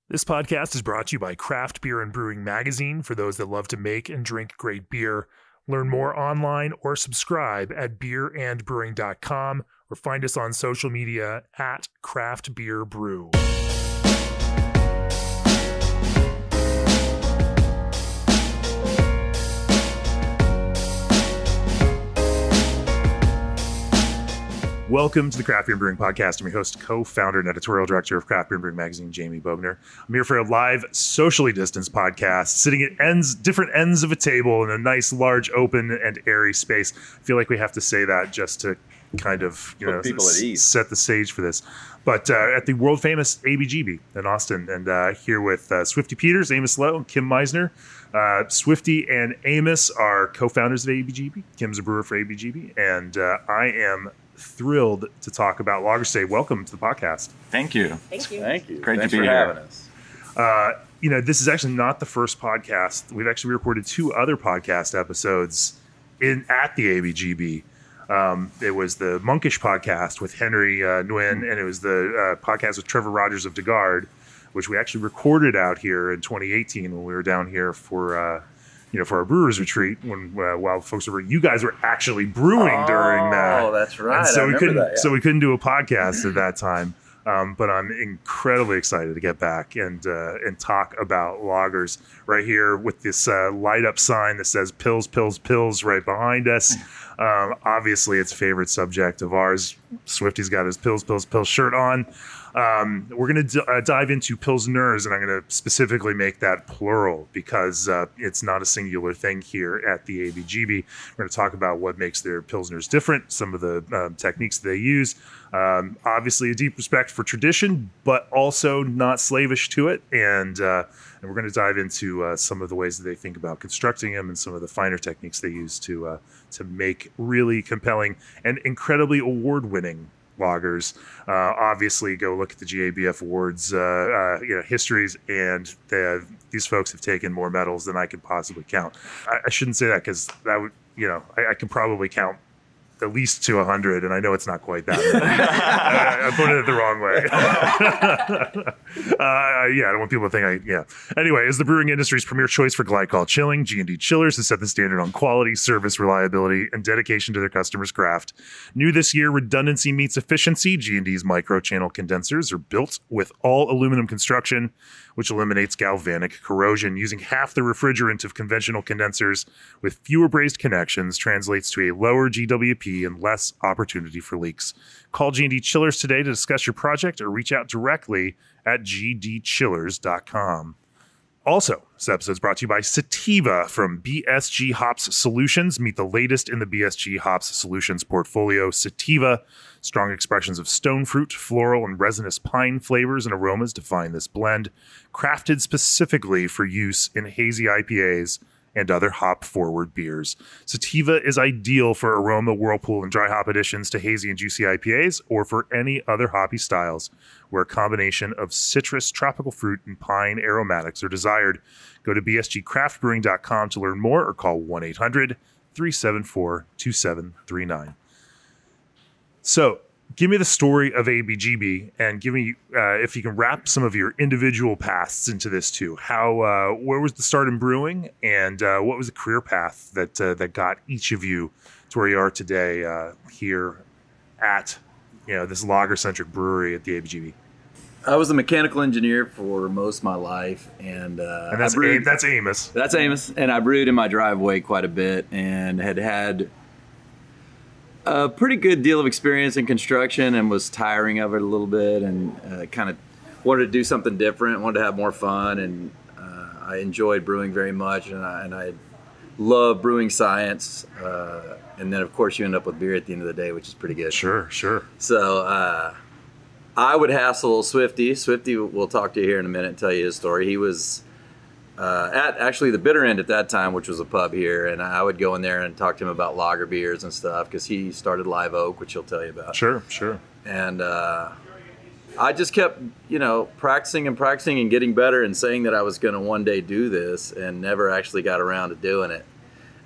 This podcast is brought to you by Craft Beer and Brewing Magazine for those that love to make and drink great beer. Learn more online or subscribe at beerandbrewing.com or find us on social media at Craft Beer Brew. Welcome to the Craft Beer and Brewing Podcast. I'm your host, co-founder and editorial director of Craft Beer and Brewing Magazine, Jamie Bogner. I'm here for a live, socially distanced podcast, sitting at different ends of a table in a nice, large, open, and airy space. I feel like we have to say that just to kind of, set the stage for this. But at the world famous ABGB in Austin, and here with Swifty Peters, Amos Lowe, and Kim Meisner. Swifty and Amos are co-founders of ABGB. Kim's a brewer for ABGB, and I am thrilled to talk about lagers today. Welcome to the podcast. Thank you. Thank you. Thank you. Great Thanks to be for here. having us. This is actually not the first podcast. We've actually recorded two other podcast episodes at the ABGB. It was the Monkish podcast with Henry Nguyen, and it was the podcast with Trevor Rogers of DeGard, which we actually recorded out here in 2018 when we were down here for our brewers retreat while folks you guys were actually brewing during that. Oh, that's right. And so I remember that, yeah. So we couldn't do a podcast at that time. But I'm incredibly excited to get back and talk about lagers right here with this light up sign that says "Pills, Pills, Pills" right behind us. Obviously, it's a favorite subject of ours. Swifty's got his "Pills, Pills, Pills" shirt on. We're going to dive into Pilsners, and I'm going to specifically make that plural because it's not a singular thing here at the ABGB. We're going to talk about what makes their Pilsners different, some of the techniques they use. Obviously, a deep respect for tradition, but also not slavish to it. And we're going to dive into some of the ways that they think about constructing them and some of the finer techniques they use to make really compelling and incredibly award-winning lagers. Obviously, go look at the GABF Awards histories, and these folks have taken more medals than I could possibly count. I shouldn't say that because that would, I could probably count at least to 100, and I know it's not quite that many. I put it the wrong way. I don't want people to think Anyway, as the brewing industry's premier choice for glycol chilling, G&D Chillers has set the standard on quality, service, reliability, and dedication to their customers' craft. New this year, redundancy meets efficiency. G&D's micro-channel condensers are built with all aluminum construction, which eliminates galvanic corrosion. Using half the refrigerant of conventional condensers with fewer brazed connections translates to a lower GWP and less opportunity for leaks. Call G&D Chillers today to discuss your project or reach out directly at gdchillers.com. Also, this episode is brought to you by Sativa from BSG Hops Solutions. Meet the latest in the BSG Hops Solutions portfolio. Sativa, strong expressions of stone fruit, floral, and resinous pine flavors and aromas define this blend, crafted specifically for use in hazy IPAs and other hop-forward beers. Sativa is ideal for aroma, whirlpool, and dry hop additions to hazy and juicy IPAs or for any other hoppy styles where a combination of citrus, tropical fruit, and pine aromatics are desired. Go to bsgcraftbrewing.com to learn more or call 1-800-374-2739. So, give me the story of ABGB and give me, if you can wrap some of your individual paths into this too. Where was the start in brewing, and what was the career path that got each of you to where you are today here at this lager-centric brewery at the ABGB? I was a mechanical engineer for most of my life, and that's Amos. That's Amos, and I brewed in my driveway quite a bit, and had a pretty good deal of experience in construction, and was tiring of it a little bit, and kind of wanted to do something different, wanted to have more fun, and I enjoyed brewing very much, and I love brewing science, and then of course you end up with beer at the end of the day, which is pretty good. Sure. So I would hassle Swifty. Swifty will talk to you here in a minute and tell you his story. He was at actually the Bitter End at that time, which was a pub here, and I would go in there and talk to him about lager beers and stuff because he started Live Oak, which he'll tell you about. Sure. And I just kept, practicing and getting better and saying that I was going to one day do this, and never actually got around to doing it.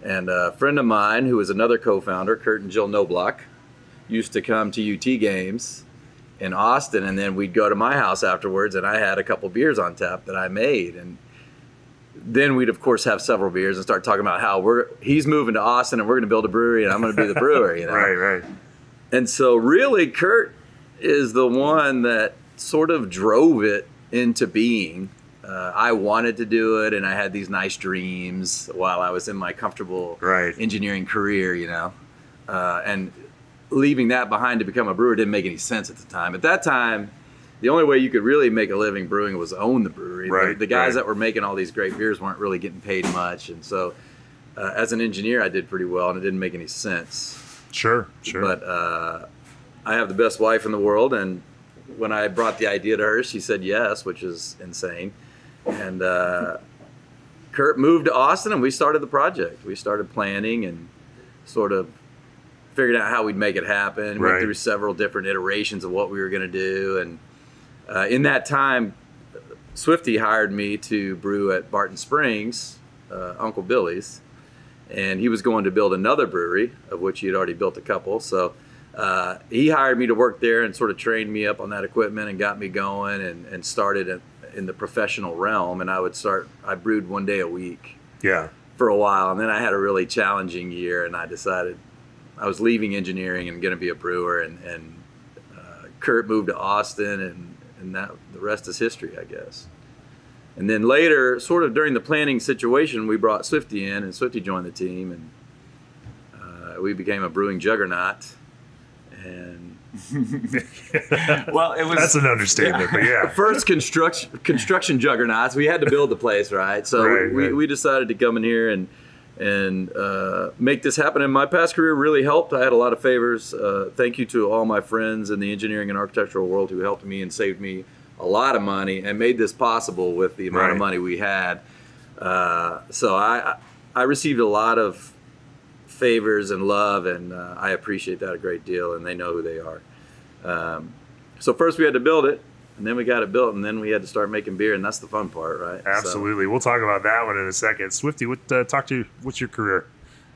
And a friend of mine, who was another co-founder, Kurt and Jill Noblock, used to come to UT games in Austin, and then we'd go to my house afterwards, and I had a couple beers on tap that I made, and then we'd of course have several beers and start talking about how he's moving to Austin and we're going to build a brewery and I'm going to be the brewer, you know? Right. And so really Kurt is the one that sort of drove it into being. I wanted to do it and I had these nice dreams while I was in my comfortable engineering career, you know? And leaving that behind to become a brewer didn't make any sense at the time. At that time, the only way you could really make a living brewing was own the brewery. The guys that were making all these great beers weren't really getting paid much. And so as an engineer, I did pretty well, and it didn't make any sense. Sure. But I have the best wife in the world, and when I brought the idea to her, she said yes, which is insane. And Kurt moved to Austin, and we started the project. We started planning and sort of figured out how we'd make it happen. Went through several different iterations of what we were going to do, and in that time, Swifty hired me to brew at Barton Springs, Uncle Billy's, and he was going to build another brewery, of which he had already built a couple. So he hired me to work there and sort of trained me up on that equipment and got me going and started in the professional realm. And I brewed 1 day a week for a while. And then I had a really challenging year, and I decided I was leaving engineering and going to be a brewer. And Kurt moved to Austin, and that the rest is history, I guess. And then later, sort of during the planning situation, we brought Swifty in, and Swifty joined the team, and we became a brewing juggernaut. And well, it was that's an understatement, but yeah. First construction juggernauts. We had to build the place, right? So we decided to come in here and make this happen. And my past career really helped. I had a lot of favors. Thank you to all my friends in the engineering and architectural world who helped me and saved me a lot of money and made this possible with the amount of money we had. So I received a lot of favors and love, and I appreciate that a great deal, and they know who they are. So first we had to build it, and then we got it built, and then we had to start making beer, and that's the fun part, right? Absolutely. We'll talk about that one in a second. Swifty, what's your career?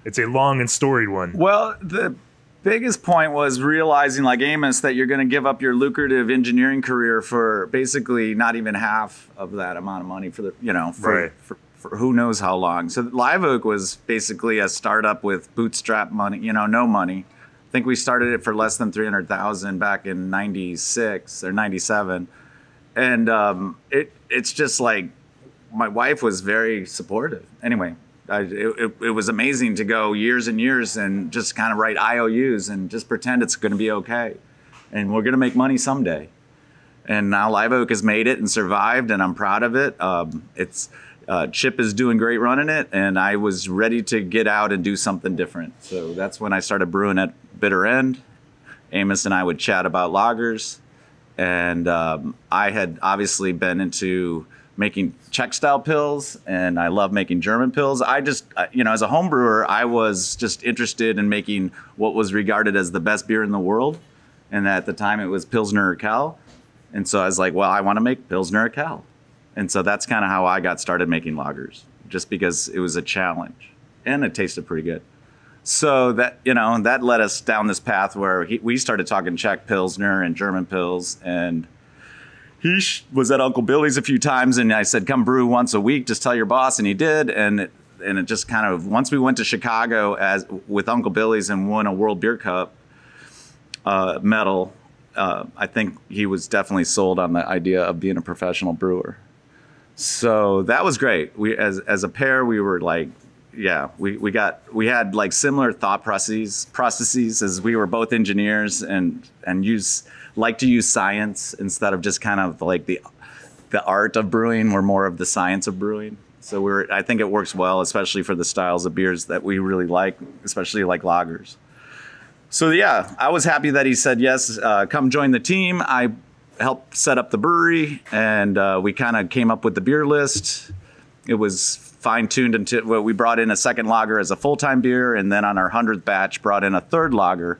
It's a long and storied one. Well, the biggest point was realizing, like Amos, that you're going to give up your lucrative engineering career for basically not even half of that amount of money for who knows how long. So Live Oak was basically a startup with bootstrap money, no money. I think we started it for less than $300,000 back in '96 or '97, and it's just like my wife was very supportive. Anyway, it was amazing to go years and years and just kind of write IOUs and just pretend it's going to be okay, and we're going to make money someday. And now Live Oak has made it and survived, and I'm proud of it. Chip is doing great running it, and I was ready to get out and do something different. So that's when I started brewing at Bitter End. Amos and I would chat about lagers, and I had obviously been into making Czech style pills, and I love making German pills. I just, as a home brewer, I was just interested in making what was regarded as the best beer in the world, and at the time it was Pilsner Urquell. And so I was like, well, I want to make Pilsner Urquell. And so that's kind of how I got started making lagers, just because it was a challenge and it tasted pretty good. So that, that led us down this path where we started talking Czech Pilsner and German pills. And he was at Uncle Billy's a few times, and I said, come brew once a week, just tell your boss. And he did. And it just kind of, once we went to Chicago with Uncle Billy's and won a World Beer Cup medal, I think he was definitely sold on the idea of being a professional brewer. So that was great. We, as a pair, we were like, we had like similar thought processes as we were both engineers and like to use science instead of just kind of like the art of brewing. We're more of the science of brewing. So I think it works well, especially for the styles of beers that we really like, especially like lagers. So yeah, I was happy that he said yes, come join the team. I helped set up the brewery, and we kind of came up with the beer list. It was fine-tuned until we brought in a second lager as a full-time beer, and then on our 100th batch brought in a third lager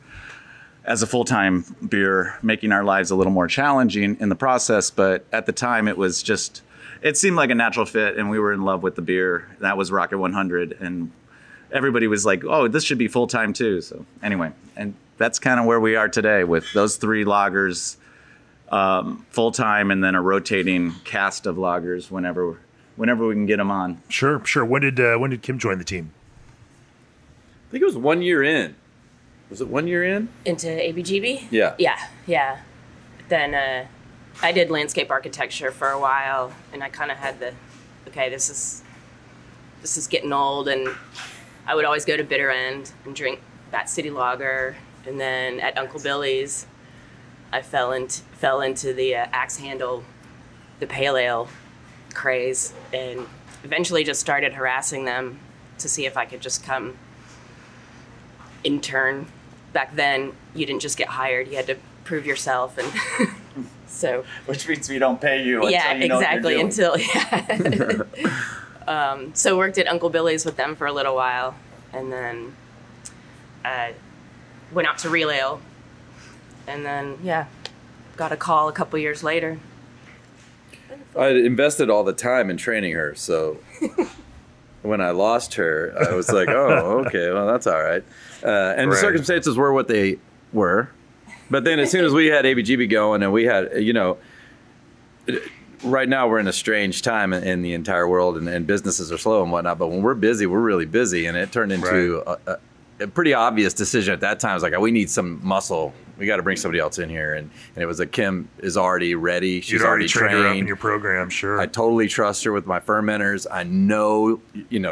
as a full-time beer, making our lives a little more challenging in the process. But at the time, it seemed like a natural fit, and we were in love with the beer. That was Rocket 100, and everybody was like, oh, this should be full-time too. So anyway, and that's kind of where we are today with those three lagers full time, and then a rotating cast of lagers whenever we can get them on. Sure. When did Kim join the team? I think it was 1 year in. Was it 1 year in? Into ABGB? Yeah. Yeah. Then I did landscape architecture for a while, and I kind of had this is getting old, and I would always go to Bitter End and drink Bat City Lager, and then at Uncle Billy's, I fell into the axe handle, the pale ale craze, and eventually just started harassing them to see if I could just come intern. Back then, you didn't just get hired; you had to prove yourself, and so. Which means we don't pay you. Yeah, until you know exactly. what you're doing. Until so worked at Uncle Billy's with them for a little while, and then went out to Real Ale, and then got a call a couple years later. I invested all the time in training her, so when I lost her, I was like, oh, okay, well, that's all right. And the circumstances were what they were. But then as soon as we had ABGB going, and we had, right now we're in a strange time in the entire world, and businesses are slow and whatnot. But when we're busy, we're really busy. And it turned into a pretty obvious decision at that time. I was like, we need some muscle. We got to bring somebody else in here. And it was like, Kim is already ready. She's already trained her up in your program, sure. I totally trust her with my fermenters. I know,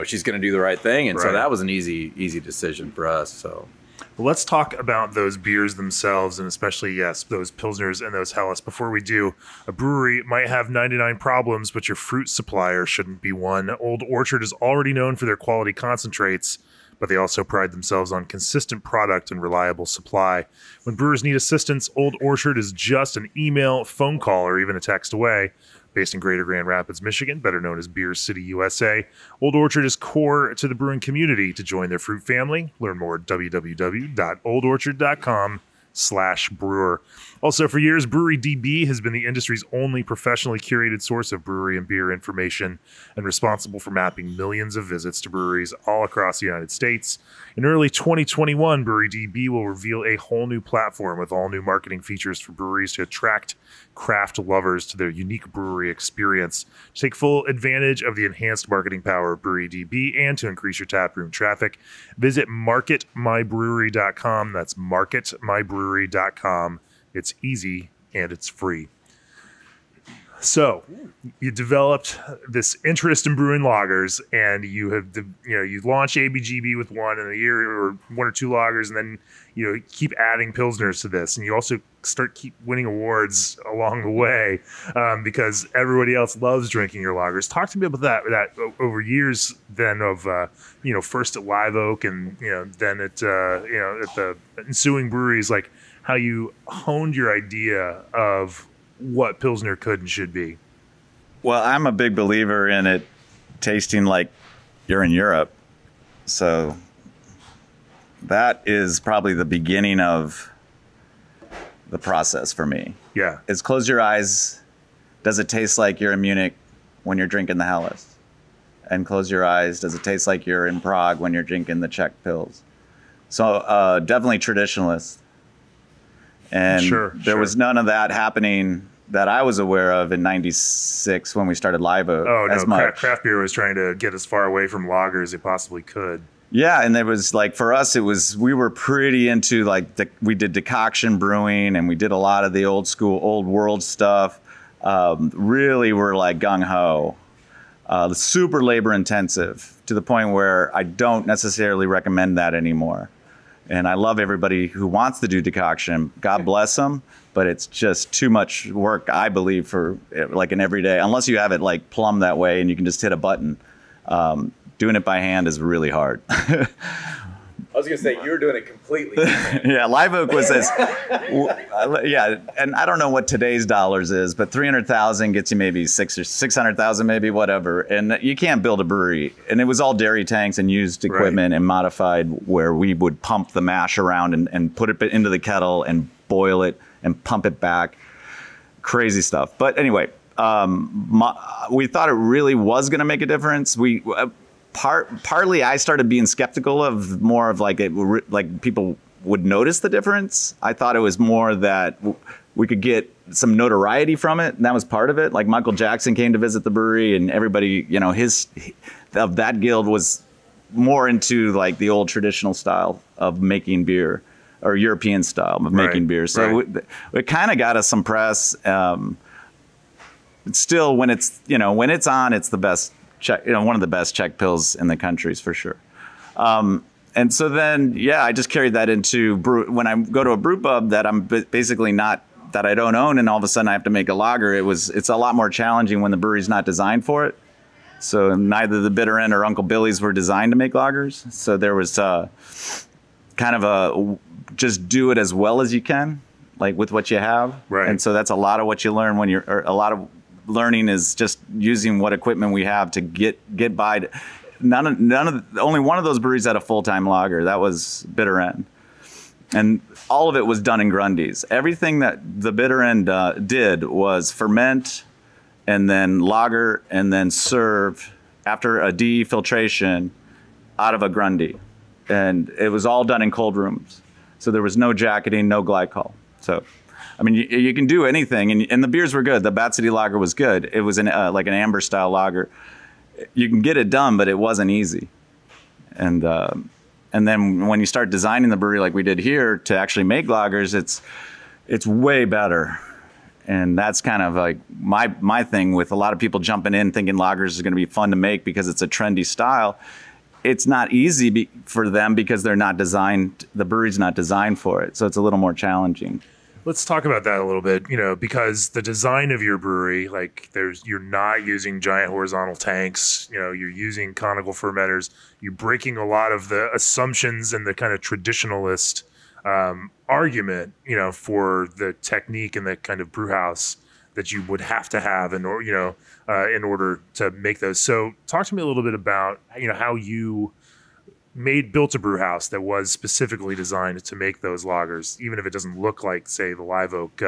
she's going to do the right thing. And so that was an easy decision for us. So let's talk about those beers themselves, and especially, those Pilsners and those Helles. Before we do, a brewery might have 99 problems, but your fruit supplier shouldn't be one. Old Orchard is already known for their quality concentrates, but they also pride themselves on consistent product and reliable supply. When brewers need assistance, Old Orchard is just an email, phone call, or even a text away. Based in Greater Grand Rapids, Michigan, better known as Beer City, USA, Old Orchard is core to the brewing community. To join their fruit family, learn more at www.oldorchard.com/brewer. Also, for years, Brewery DB has been the industry's only professionally curated source of brewery and beer information, and responsible for mapping millions of visits to breweries all across the United States. In early 2021, Brewery DB will reveal a whole new platform with all new marketing features for breweries to attract craft lovers to their unique brewery experience. To take full advantage of the enhanced marketing power of Brewery DB and to increase your taproom traffic, visit marketmybrewery.com. That's marketmybrewery.com. It's easy and it's free. So you developed this interest in brewing lagers, and you launched ABGB with one in a year, or one or two lagers, and then keep adding Pilsners to this, and you also keep winning awards along the way because everybody else loves drinking your lagers. Talk to me about that over years then of first at Live Oak, and then at the ensuing breweries, like how you honed your idea of what Pilsner could and should be. Well, I'm a big believer in it tasting like you're in Europe. So that is probably the beginning of the process for me. Yeah. Is close your eyes. Does it taste like you're in Munich when you're drinking the Helles? And close your eyes. Does it taste like you're in Prague when you're drinking the Czech Pils? So definitely traditionalist. And there was none of that happening that I was aware of in '96 when we started Live Oak. Oh, no, as much. Craft beer was trying to get as far away from lager as it possibly could. Yeah, and there was for us, we were pretty into we did decoction brewing, and we did a lot of the old school, old world stuff. Really were gung ho, super labor intensive to the point where I don't necessarily recommend that anymore. And I love everybody who wants to do decoction. God bless them, but it's just too much work, I believe, for an everyday. Unless you have it plumb that way and you can just hit a button. Doing it by hand is really hard. I was going to say, you were doing it completely different. Yeah, Live Oak was and I don't know what today's dollars is, but 300,000 gets you maybe 600,000, maybe, whatever. And you can't build a brewery. And it was all dairy tanks and used equipment and modified, where we would pump the mash around and put it into the kettle and boil it and pump it back. Crazy stuff. But anyway, we thought it really was going to make a difference. Partly I started being skeptical of more of people would notice the difference. I thought it was more that we could get some notoriety from it, and that was part of it. Like Michael Jackson came to visit the brewery, and everybody, you know, of that guild was more into like the old traditional style of making beer, or European style of making beer. So it kind of got us some press. Still, when it's on, it's the best one of the best Czech pills in the countries for sure. And so then, I just carried that into when I go to a brew pub that I'm basically not, that I don't own, and all of a sudden I have to make a lager. It's a lot more challenging when the brewery's not designed for it. So neither the Bitter End or Uncle Billy's were designed to make lagers. So there was kind of a just do it as well as you can, like with what you have. Right. And so that's a lot of what you learn when you're, or a lot of learning is just using what equipment we have to get by. Only one of those breweries had a full-time lager. That was Bitter End. And all of it was done in Grundy's. Everything that the Bitter End did was ferment and then lager and then serve after a defiltration out of a Grundy. And it was all done in cold rooms. So there was no jacketing, no glycol. So, I mean, you can do anything. And the beers were good. The Bat City lager was good. It was like an amber-style lager. You can get it done, but it wasn't easy. And then when you start designing the brewery like we did here to actually make lagers, it's way better. And that's kind of like my thing with a lot of people jumping in thinking lagers is going to be fun to make because it's a trendy style. It's not easy for them because they're not designed, the brewery's not designed for it. So it's a little more challenging. Let's talk about that a little bit, because the design of your brewery, like you're not using giant horizontal tanks, you're using conical fermenters. You're breaking a lot of the assumptions and the kind of traditionalist argument, for the technique and the kind of brew house that you would have to have in order to make those. So talk to me a little bit about, how you built a brew house that was specifically designed to make those lagers, even if it doesn't look like, say, the Live Oak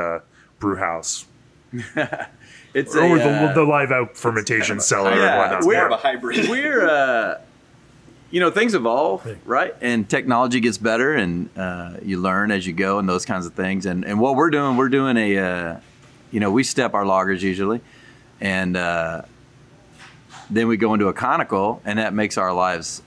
brew house. It's the Live Oak fermentation cellar and whatnot. It's more of a hybrid. We're, things evolve, right? And technology gets better, and you learn as you go and those kinds of things. And what we're doing we step our lagers usually, and then we go into a conical, and that makes our lives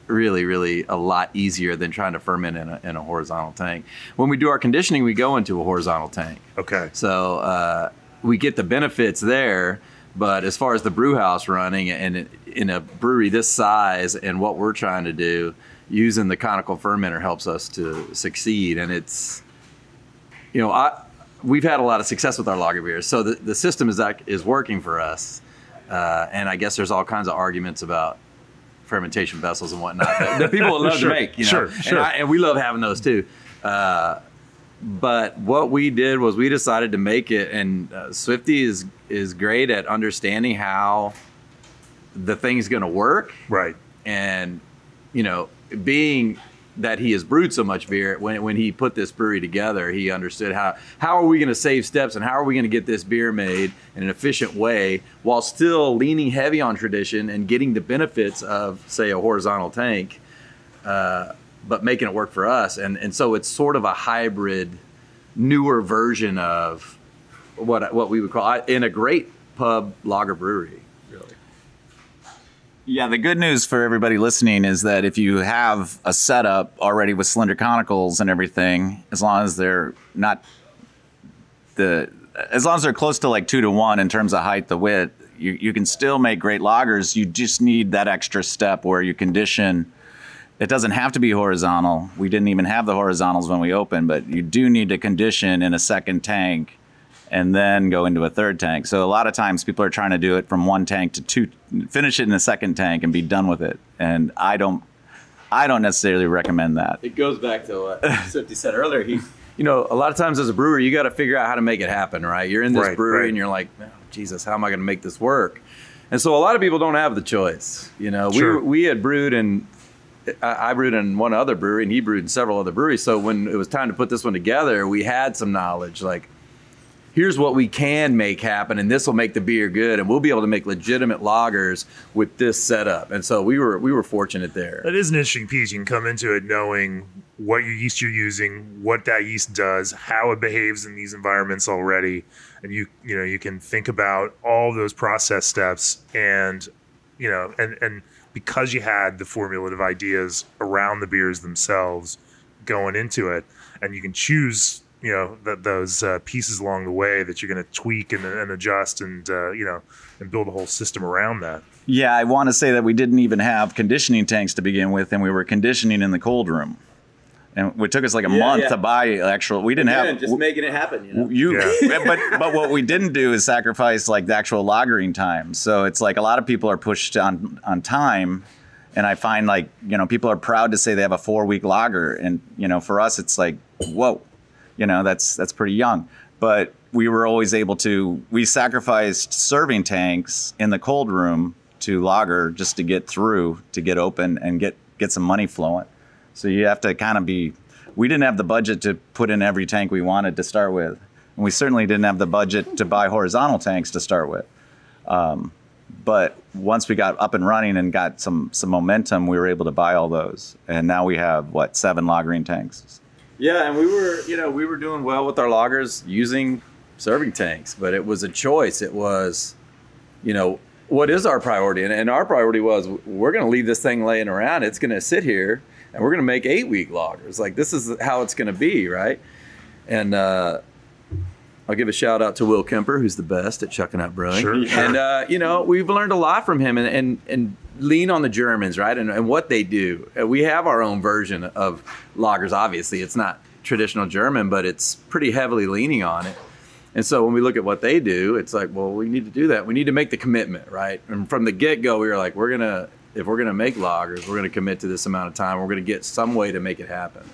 really, really a lot easier than trying to ferment in a horizontal tank. When we do our conditioning, we go into a horizontal tank. Okay. So we get the benefits there, but as far as the brew house running and in a brewery this size and what we're trying to do, using the conical fermenter helps us to succeed. And it's, we've had a lot of success with our lager beers. So the system is working for us. And I guess there's all kinds of arguments about fermentation vessels and whatnot that people would love to make, Sure. And we love having those too. But what we did was we decided to make it, and Swifty is great at understanding how the thing's going to work. Right. And, being that he has brewed so much beer, when he put this brewery together, he understood how are we going to save steps and how are we going to get this beer made in an efficient way while still leaning heavy on tradition and getting the benefits of, say, a horizontal tank, but making it work for us. And so it's sort of a hybrid, newer version of what we would call in a great pub lager brewery. Yeah, the good news for everybody listening is that if you have a setup already with cylinder conicals and everything, as long as they're close to like 2-to-1 in terms of height to width, you can still make great lagers. You just need that extra step where you condition. It doesn't have to be horizontal. We didn't even have the horizontals when we opened, but you do need to condition in a second tank and then go into a third tank. So a lot of times people are trying to do it from one tank to two, finish it in a second tank and be done with it. And I don't necessarily recommend that. It goes back to what Swifty said earlier. A lot of times as a brewer, you got to figure out how to make it happen, right? You're in this brewery and you're like, oh, Jesus, how am I going to make this work? And so a lot of people don't have the choice. Sure. We had brewed and I brewed in one other brewery and he brewed in several other breweries. So when it was time to put this one together, we had some knowledge, like, here's what we can make happen, and this will make the beer good, and we'll be able to make legitimate lagers with this setup. And so we were fortunate there. That is an interesting piece. You can come into it knowing what yeast you're using, what that yeast does, how it behaves in these environments already, and you can think about all those process steps, and and because you had the formulative ideas around the beers themselves going into it, and you can choose those pieces along the way that you're going to tweak and adjust and build a whole system around that. Yeah, I want to say that we didn't even have conditioning tanks to begin with, and we were conditioning in the cold room. And it took us like a month to buy actual. We didn't have just making it happen. But what we didn't do is sacrifice like the actual lagering time. So it's like a lot of people are pushed on time, and I find like people are proud to say they have a 4-week lager, and for us it's like whoa, that's pretty young. But we were always able to. We sacrificed serving tanks in the cold room to lager just to get through, to get open and get some money flowing. So you have to kind of be, we didn't have the budget to put in every tank we wanted to start with. And we certainly didn't have the budget to buy horizontal tanks to start with. But once we got up and running and got some momentum, we were able to buy all those. And now we have, 7 lagering tanks. Yeah, and we were doing well with our lagers using serving tanks, but it was a choice. It was, what is our priority? And our priority was, we're going to leave this thing laying around. It's going to sit here. And we're going to make 8-week lagers. Like, this is how it's going to be, right? And I'll give a shout out to Will Kemper, who's the best at chucking up brewing. Sure. And, we've learned a lot from him and lean on the Germans, right? And what they do. We have our own version of lagers, obviously. It's not traditional German, but it's pretty heavily leaning on it. And so when we look at what they do, it's like, well, we need to do that. We need to make the commitment, right? And from the get-go, we were like, if we're going to make lagers, we're going to commit to this amount of time. We're going to get some way to make it happen.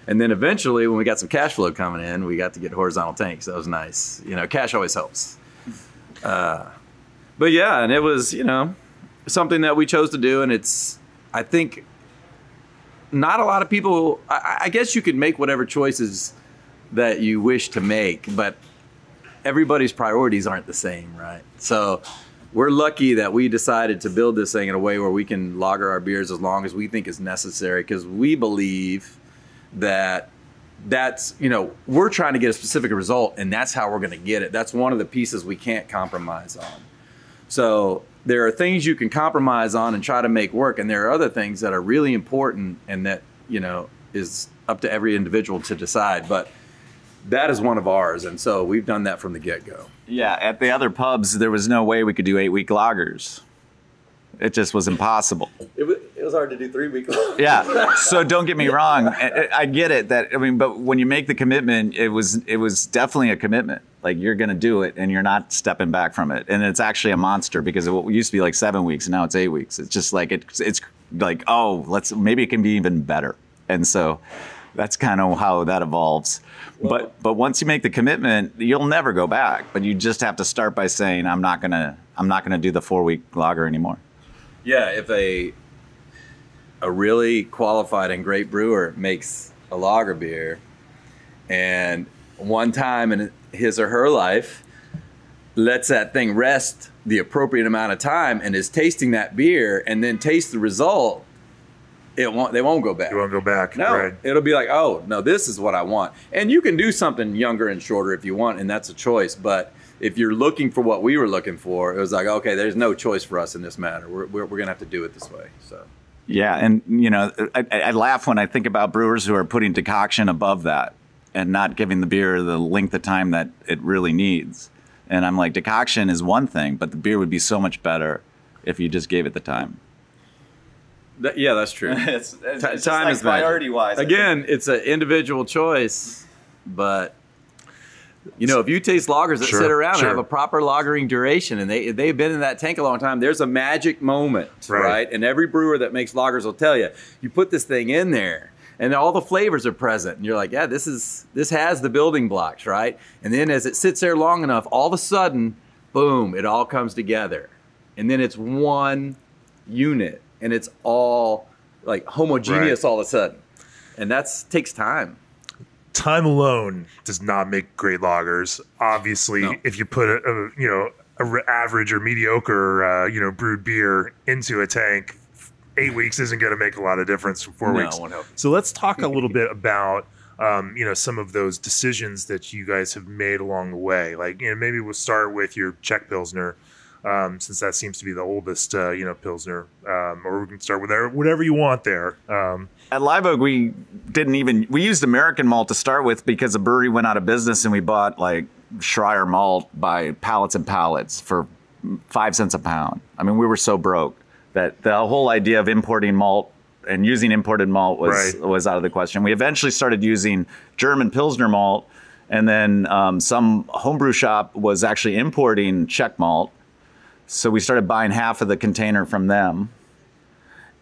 And then eventually, when we got some cash flow coming in, we got to get horizontal tanks. That was nice. Cash always helps. But yeah, and it was, something that we chose to do. And it's, I think, not a lot of people, I guess you could make whatever choices that you wish to make, but everybody's priorities aren't the same, right? So we're lucky that we decided to build this thing in a way where we can lager our beers as long as we think is necessary, because we believe that we're trying to get a specific result, and that's how we're going to get it. That's one of the pieces we can't compromise on. So there are things you can compromise on and try to make work, and there are other things that are really important and that, is up to every individual to decide. But that is one of ours, and so we've done that from the get-go. Yeah, at the other pubs, there was no way we could do 8-week lagers. It just was impossible. It was hard to do 3-week lagers. Yeah, so don't get me wrong. I get it. But when you make the commitment, it was definitely a commitment. Like, you're going to do it, and you're not stepping back from it. And it's actually a monster, because it used to be like 7 weeks, and now it's 8 weeks. It's just like it's like, maybe it can be even better. And so that's kind of how that evolves. Well, but once you make the commitment, you'll never go back. But you just have to start by saying, I'm not gonna do the 4-week lager anymore. Yeah, if a really qualified and great brewer makes a lager beer, and one time in his or her life lets that thing rest the appropriate amount of time and is tasting that beer and then tastes the result, they won't go back. You won't go back. No, right. It'll be like, oh, no, this is what I want. And you can do something younger and shorter if you want, and that's a choice. But if you're looking for what we were looking for, it was like, okay, there's no choice for us in this matter. We're going to have to do it this way. So. Yeah, and I laugh when I think about brewers who are putting decoction above that and not giving the beer the length of time that it really needs. And I'm like, decoction is one thing, but the beer would be so much better if you just gave it the time. Yeah, that's true. it's time is priority-wise. Again, it's an individual choice, but if you taste lagers that sit around and have a proper lagering duration, and they've been in that tank a long time, there's a magic moment, right? And every brewer that makes lagers will tell you, you put this thing in there, and all the flavors are present, and you're like, yeah, this has the building blocks, right? And then as it sits there long enough, all of a sudden, boom, it all comes together, and then it's one unit. And it's all like homogeneous all of a sudden. And that takes time. Time alone does not make great lagers. Obviously, if you put a average or mediocre brewed beer into a tank, 8 weeks isn't going to make a lot of difference from 4 weeks. So let's talk a little bit about some of those decisions that you guys have made along the way. Like, maybe we'll start with your Czech Pilsner, since that seems to be the oldest, Pilsner, or we can start with whatever you want there. At Live Oak, we used American malt to start with because the brewery went out of business, and we bought like Schreier malt by pallets and pallets for 5 cents a pound. I mean, we were so broke that the whole idea of importing malt and using imported malt was out of the question. We eventually started using German Pilsner malt, and then some homebrew shop was actually importing Czech malt. So we started buying half of the container from them.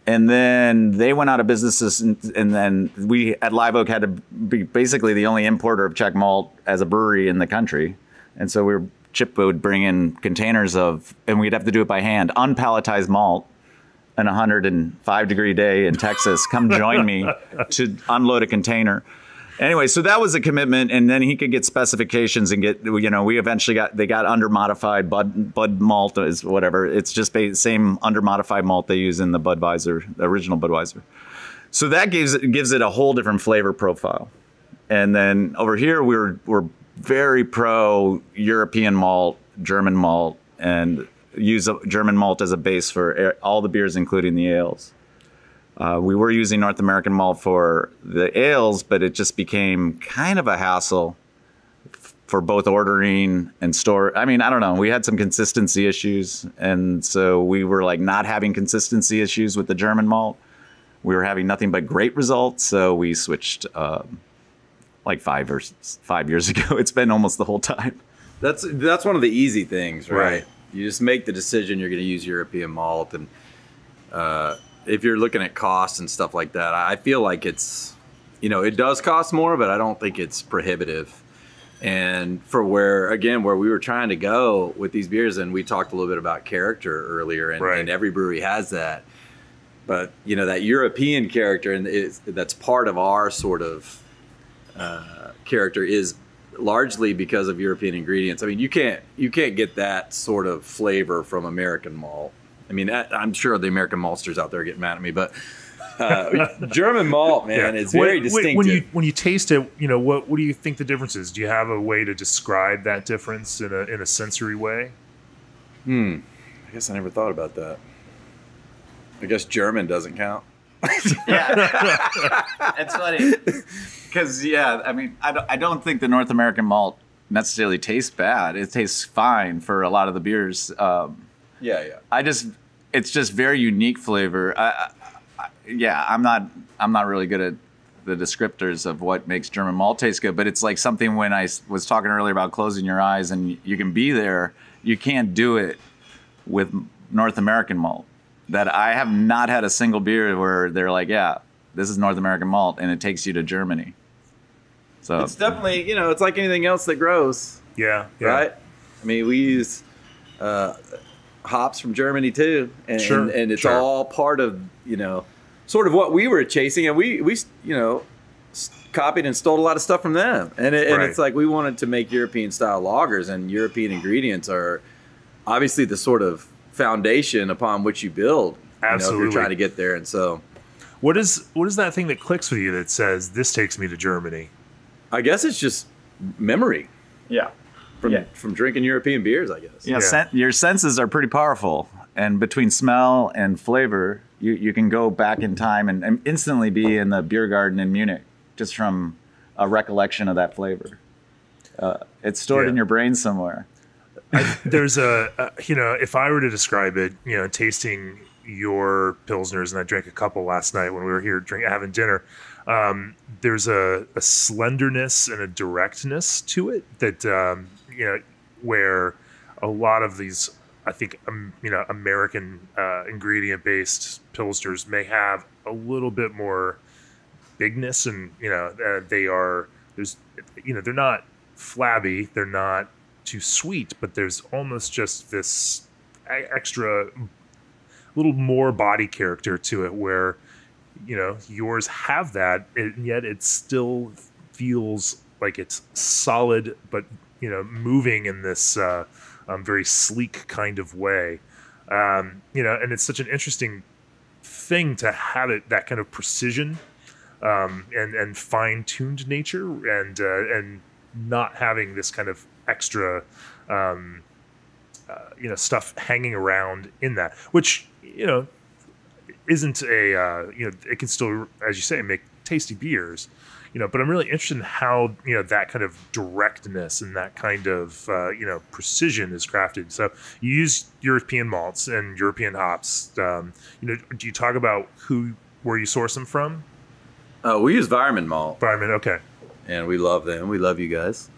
And then they went out of business, and then we at Live Oak had to be basically the only importer of Czech malt as a brewery in the country. And so Chip would bring in containers and we'd have to do it by hand, unpalletized malt. An 105-degree day in Texas, come join me to unload a container. Anyway, so that was a commitment, and then he could get specifications and get, we eventually got under modified Bud malt is whatever. It's just the same under modified malt they use in the Budweiser, the original Budweiser. So that gives it a whole different flavor profile. And then over here, we're very pro European malt, German malt, and use German malt as a base for all the beers, including the ales. We were using North American malt for the ales, but it just became kind of a hassle for both ordering and store. I mean, I don't know. We had some consistency issues, and so we were like not having consistency issues with the German malt. We were having nothing but great results, so we switched like 5 years ago. It's been almost the whole time. That's one of the easy things, right? You just make the decision you're going to use European malt, and if you're looking at costs and stuff like that, I feel like it's, it does cost more, but I don't think it's prohibitive. And for where we were trying to go with these beers, and we talked a little bit about character earlier, and every brewery has that. But that European character, and that's part of our sort of character is largely because of European ingredients. I mean, you can't get that sort of flavor from American malt. I mean, I'm sure the American maltsters out there are getting mad at me, but German malt, man, it's very distinctive. When you taste it, what do you think the difference is? Do you have a way to describe that difference in a sensory way? I guess I never thought about that. I guess German doesn't count. Yeah, it's funny because I mean, I don't think the North American malt necessarily tastes bad. It tastes fine for a lot of the beers. It's just very unique flavor. I'm not really good at the descriptors of what makes German malt taste good, but it's like something when I was talking earlier about closing your eyes and you can be there. You can't do it with North American malt. That I have not had a single beer where they're like, yeah, this is North American malt, and it takes you to Germany. So it's definitely, it's like anything else that grows. Yeah. Right? I mean, we use hops from Germany too, and it's all part of, sort of what we were chasing, and we copied and stole a lot of stuff from them. And it's like we wanted to make European style lagers, and European ingredients are obviously the sort of foundation upon which you build. Absolutely. If you're trying to get there. And so what is that thing that clicks with you that says this takes me to Germany? I guess it's just memory. From drinking European beers, I guess. Your senses are pretty powerful, and between smell and flavor, you can go back in time and instantly be in the beer garden in Munich just from a recollection of that flavor. It's stored in your brain somewhere. There's if I were to describe it, tasting your Pilsners, and I drank a couple last night when we were here having dinner, there's a slenderness and a directness to it that, where a lot of these, I think, American ingredient based Pilsners may have a little bit more bigness, and, they're not flabby, they're not too sweet, but there's almost just this extra little more body character to it, where yours have that, and yet it still feels like it's solid, but moving in this very sleek kind of way. And it's such an interesting thing to have it that kind of precision and fine-tuned nature, and not having this kind of extra stuff hanging around in that, which isn't it can still, as you say, make tasty beers, but I'm really interested in how that kind of directness and that kind of precision is crafted. So you use European malts and European hops. Do you talk about where you source them from? We use Vireman malt. Vireman, okay. And we love them. We love you guys.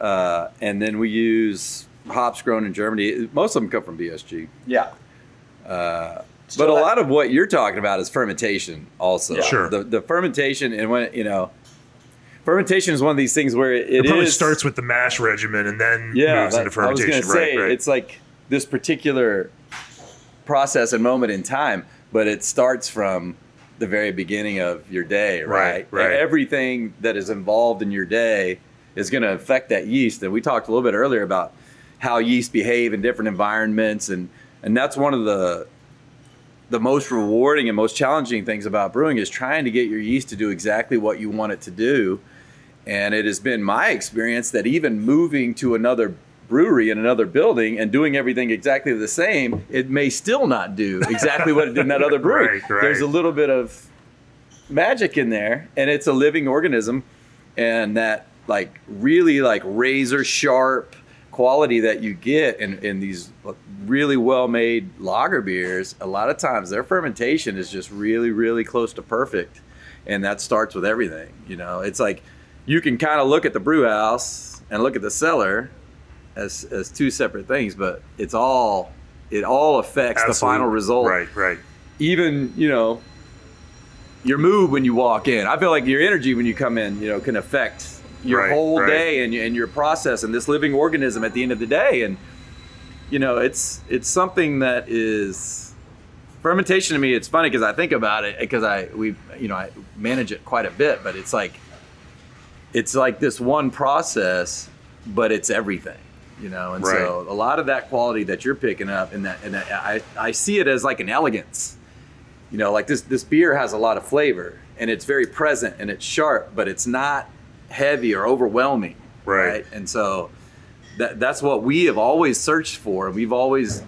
And then we use hops grown in Germany. Most of them come from BSG. Yeah. But a lot of what you're talking about is fermentation also. Yeah. Sure. The fermentation, and when, fermentation is one of these things where it probably starts with the mash regimen and then moves into fermentation. I was going to say, it's like this particular process and moment in time, but it starts from the very beginning of your day, right? Right. Everything that is involved in your day is going to affect that yeast. And we talked a little bit earlier about how yeast behave in different environments, and that's one of the most rewarding and most challenging things about brewing is trying to get your yeast to do exactly what you want it to do. And it has been my experience that even moving to another brewery in another building and doing everything exactly the same, it may still not do exactly what it did in that other brewery. Right. There's a little bit of magic in there, and it's a living organism, and that really razor sharp quality that you get in these really well-made lager beers, a lot of times their fermentation is just really, really close to perfect. And that starts with everything. It's like you can kind of look at the brew house and look at the cellar as two separate things, but it all affects the final result. Right. Even, your mood when you walk in. I feel like your energy when you come in, can affect your whole day and your process and this living organism at the end of the day. And it's something that is fermentation to me. It's funny because I think about it because I manage it quite a bit, but it's like this one process, but it's everything, and so a lot of that quality that you're picking up and I see it as like an elegance, like this beer has a lot of flavor and it's very present and it's sharp, but it's not heavy or overwhelming, right? And so that's what we have always searched for, and we've always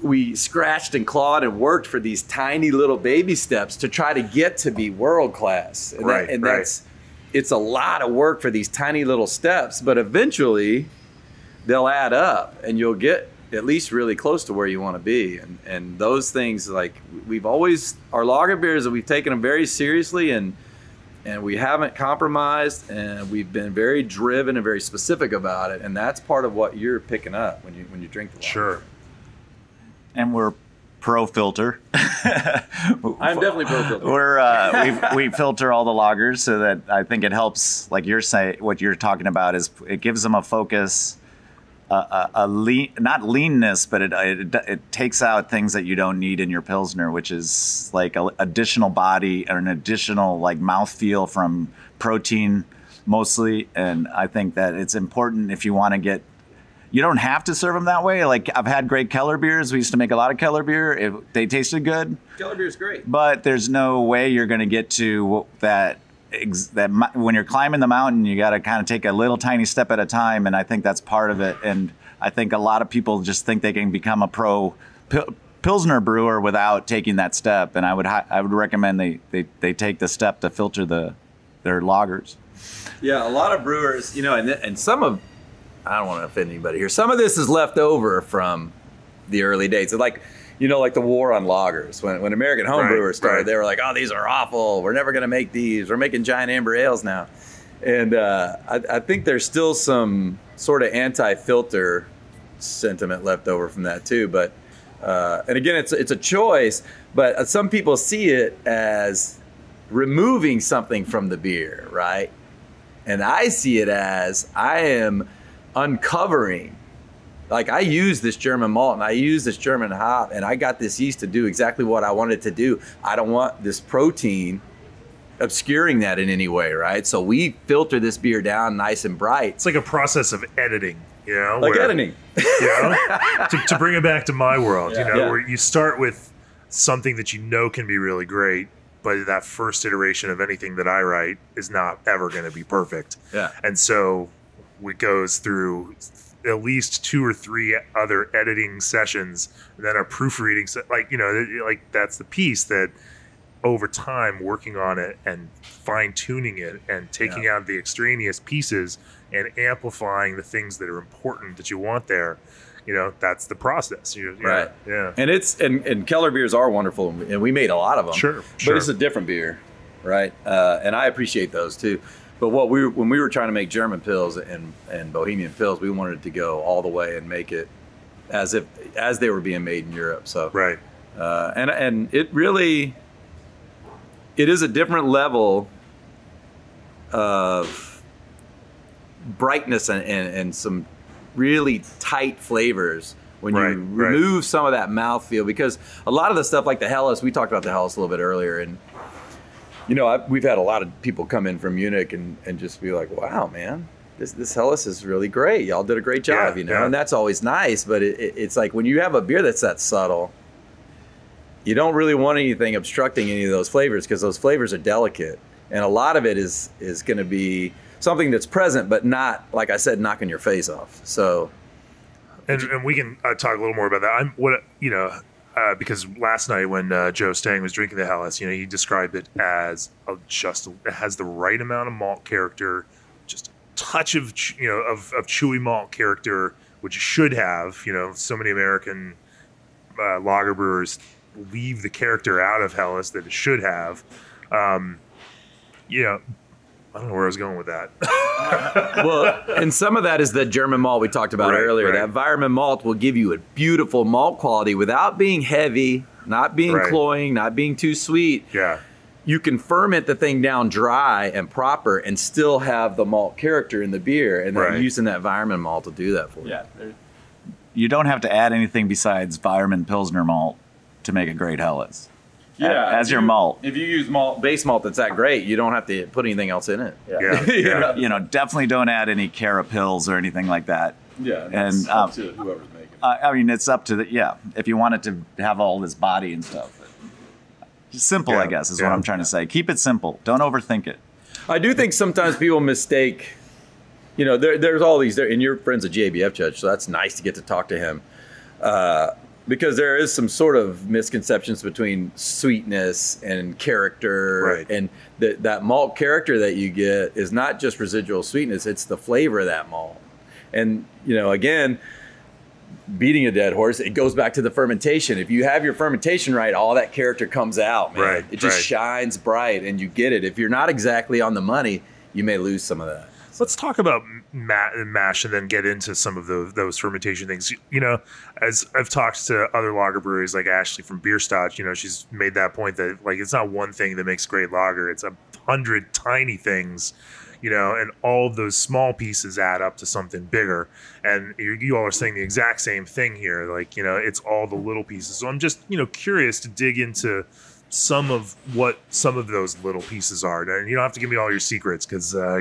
we scratched and clawed and worked for these tiny little baby steps to try to get to be world class, and it's a lot of work for these tiny little steps, but eventually they'll add up and you'll get at least really close to where you want to be. And those things, our lager beers, we've taken them very seriously, and we haven't compromised, and we've been very driven and very specific about it. And that's part of what you're picking up when you drink the lager. Sure. And we're pro filter. I'm definitely pro filter. We filter all the lagers so that I think it helps. Like what you're talking about is it gives them a focus, not leanness, but it takes out things that you don't need in your Pilsner, which is like additional body or an additional mouthfeel from protein mostly. And I think that it's important if you want to get, you don't have to serve them that way. Like I've had great Keller beers. We used to make a lot of Keller beer. They tasted good. Keller beer is great. But there's no way you're going to get to that when you're climbing the mountain, you got to kind of take a little tiny step at a time. And I think that's part of it. And I think a lot of people just think they can become a pro Pilsner brewer without taking that step. And I would recommend they take the step to filter their lagers. Yeah, a lot of brewers, and some of, I don't want to offend anybody here, some of this is left over from the early days. So like the war on lagers. When American home brewers started, they were like, oh, these are awful. We're never going to make these. We're making giant amber ales now. And I think there's still some sort of anti-filter sentiment left over from that too. But and again, it's a choice. But some people see it as removing something from the beer, right? And I see it as I am uncovering. Like I use this German malt and I use this German hop and I got this yeast to do exactly what I wanted to do. I don't want this protein obscuring that in any way, right? So we filter this beer down nice and bright. It's like a process of editing, editing. To bring it back to my world, where you start with something that you know can be really great, but that first iteration of anything that I write is not ever going to be perfect. Yeah. And so it goes through at least 2 or 3 other editing sessions, and then a proofreading, like that's the piece that over time working on it and fine tuning it and taking out the extraneous pieces and amplifying the things that are important that you want there. That's the process. Right. Yeah. And and Keller beers are wonderful, and we made a lot of them. Sure. But it's a different beer, right? And I appreciate those too. But when we were trying to make German Pils and Bohemian Pils, we wanted to go all the way and make it as they were being made in Europe. So right. And it really, it is a different level of brightness and some really tight flavors when you remove some of that mouthfeel, because a lot of the stuff like the Helles, we talked about the Helles a little bit earlier, and we've had a lot of people come in from Munich and just be like, wow, man, this Helles is really great. Y'all did a great job, and that's always nice. But it's like when you have a beer that's that subtle, you don't really want anything obstructing any of those flavors, because those flavors are delicate. And a lot of it is going to be something that's present, but not, like I said, knocking your face off. So, and we can talk a little more about that. Because last night when Joe Stang was drinking the Helles, he described it as it has the right amount of malt character, just a touch of chewy malt character, which it should have. So many American lager brewers leave the character out of Helles that it should have. I don't know where I was going with that. Well, and some of that is the German malt we talked about earlier. That Weirmann malt will give you a beautiful malt quality without being heavy, not being cloying, not being too sweet. Yeah. You can ferment the thing down dry and proper and still have the malt character in the beer, and then using that Weirmann malt to do that for you. Yeah. You don't have to add anything besides Weirmann Pilsner malt to make a great Helles. Yeah, as your malt. If you use base malt that's that great, you don't have to put anything else in it. Yeah. Definitely don't add any Cara Pils or anything like that. Yeah, and up to whoever's making it. It's up to if you want it to have all this body and stuff. Just simple, I guess, is what I'm trying to say. Keep it simple. Don't overthink it. I do think sometimes people mistake. There's all these there, and your friend's a GABF judge, so that's nice to get to talk to him. Because there is some sort of misconceptions between sweetness and character, and that malt character that you get is not just residual sweetness; it's the flavor of that malt. And again, beating a dead horse, it goes back to the fermentation. If you have your fermentation right, all that character comes out, man. It just shines bright, and you get it. If you're not exactly on the money, you may lose some of that. Let's talk about mash and then get into some of those fermentation things. As I've talked to other lager breweries like Ashley from Bierstadt, she's made that point that it's not one thing that makes great lager. It's 100 tiny things, and all of those small pieces add up to something bigger. And you all are saying the exact same thing here. It's all the little pieces. So I'm just, curious to dig into some of those little pieces are. And you don't have to give me all your secrets, because I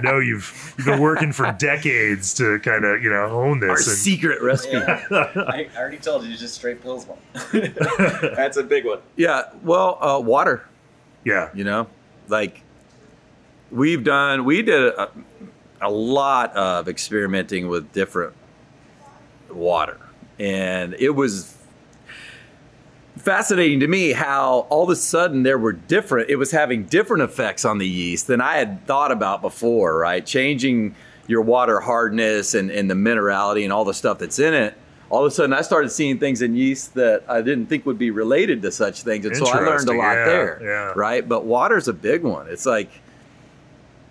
know you've been working for decades to kind of own this. Our secret recipe. I already told you, just straight pills one. That's a big one. Yeah. Well, water. Yeah. We did a lot of experimenting with different water, and it was fascinating to me how all of a sudden it was having different effects on the yeast than I had thought about before, right? Changing your water hardness and the minerality and all the stuff that's in it. All of a sudden I started seeing things in yeast that I didn't think would be related to such things. And so I learned a lot there, right? But water's a big one. It's like,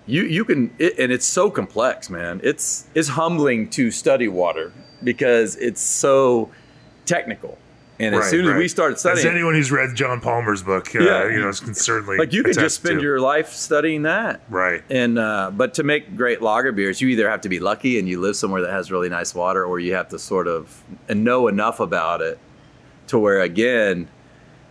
you can, and it's so complex, man. It's humbling to study water because it's so technical. And as soon as we start studying, as anyone who's read John Palmer's book, can certainly you can just spend your life studying that, right? And but to make great lager beers, you either have to be lucky and you live somewhere that has really nice water, or you have to sort of know enough about it to where again,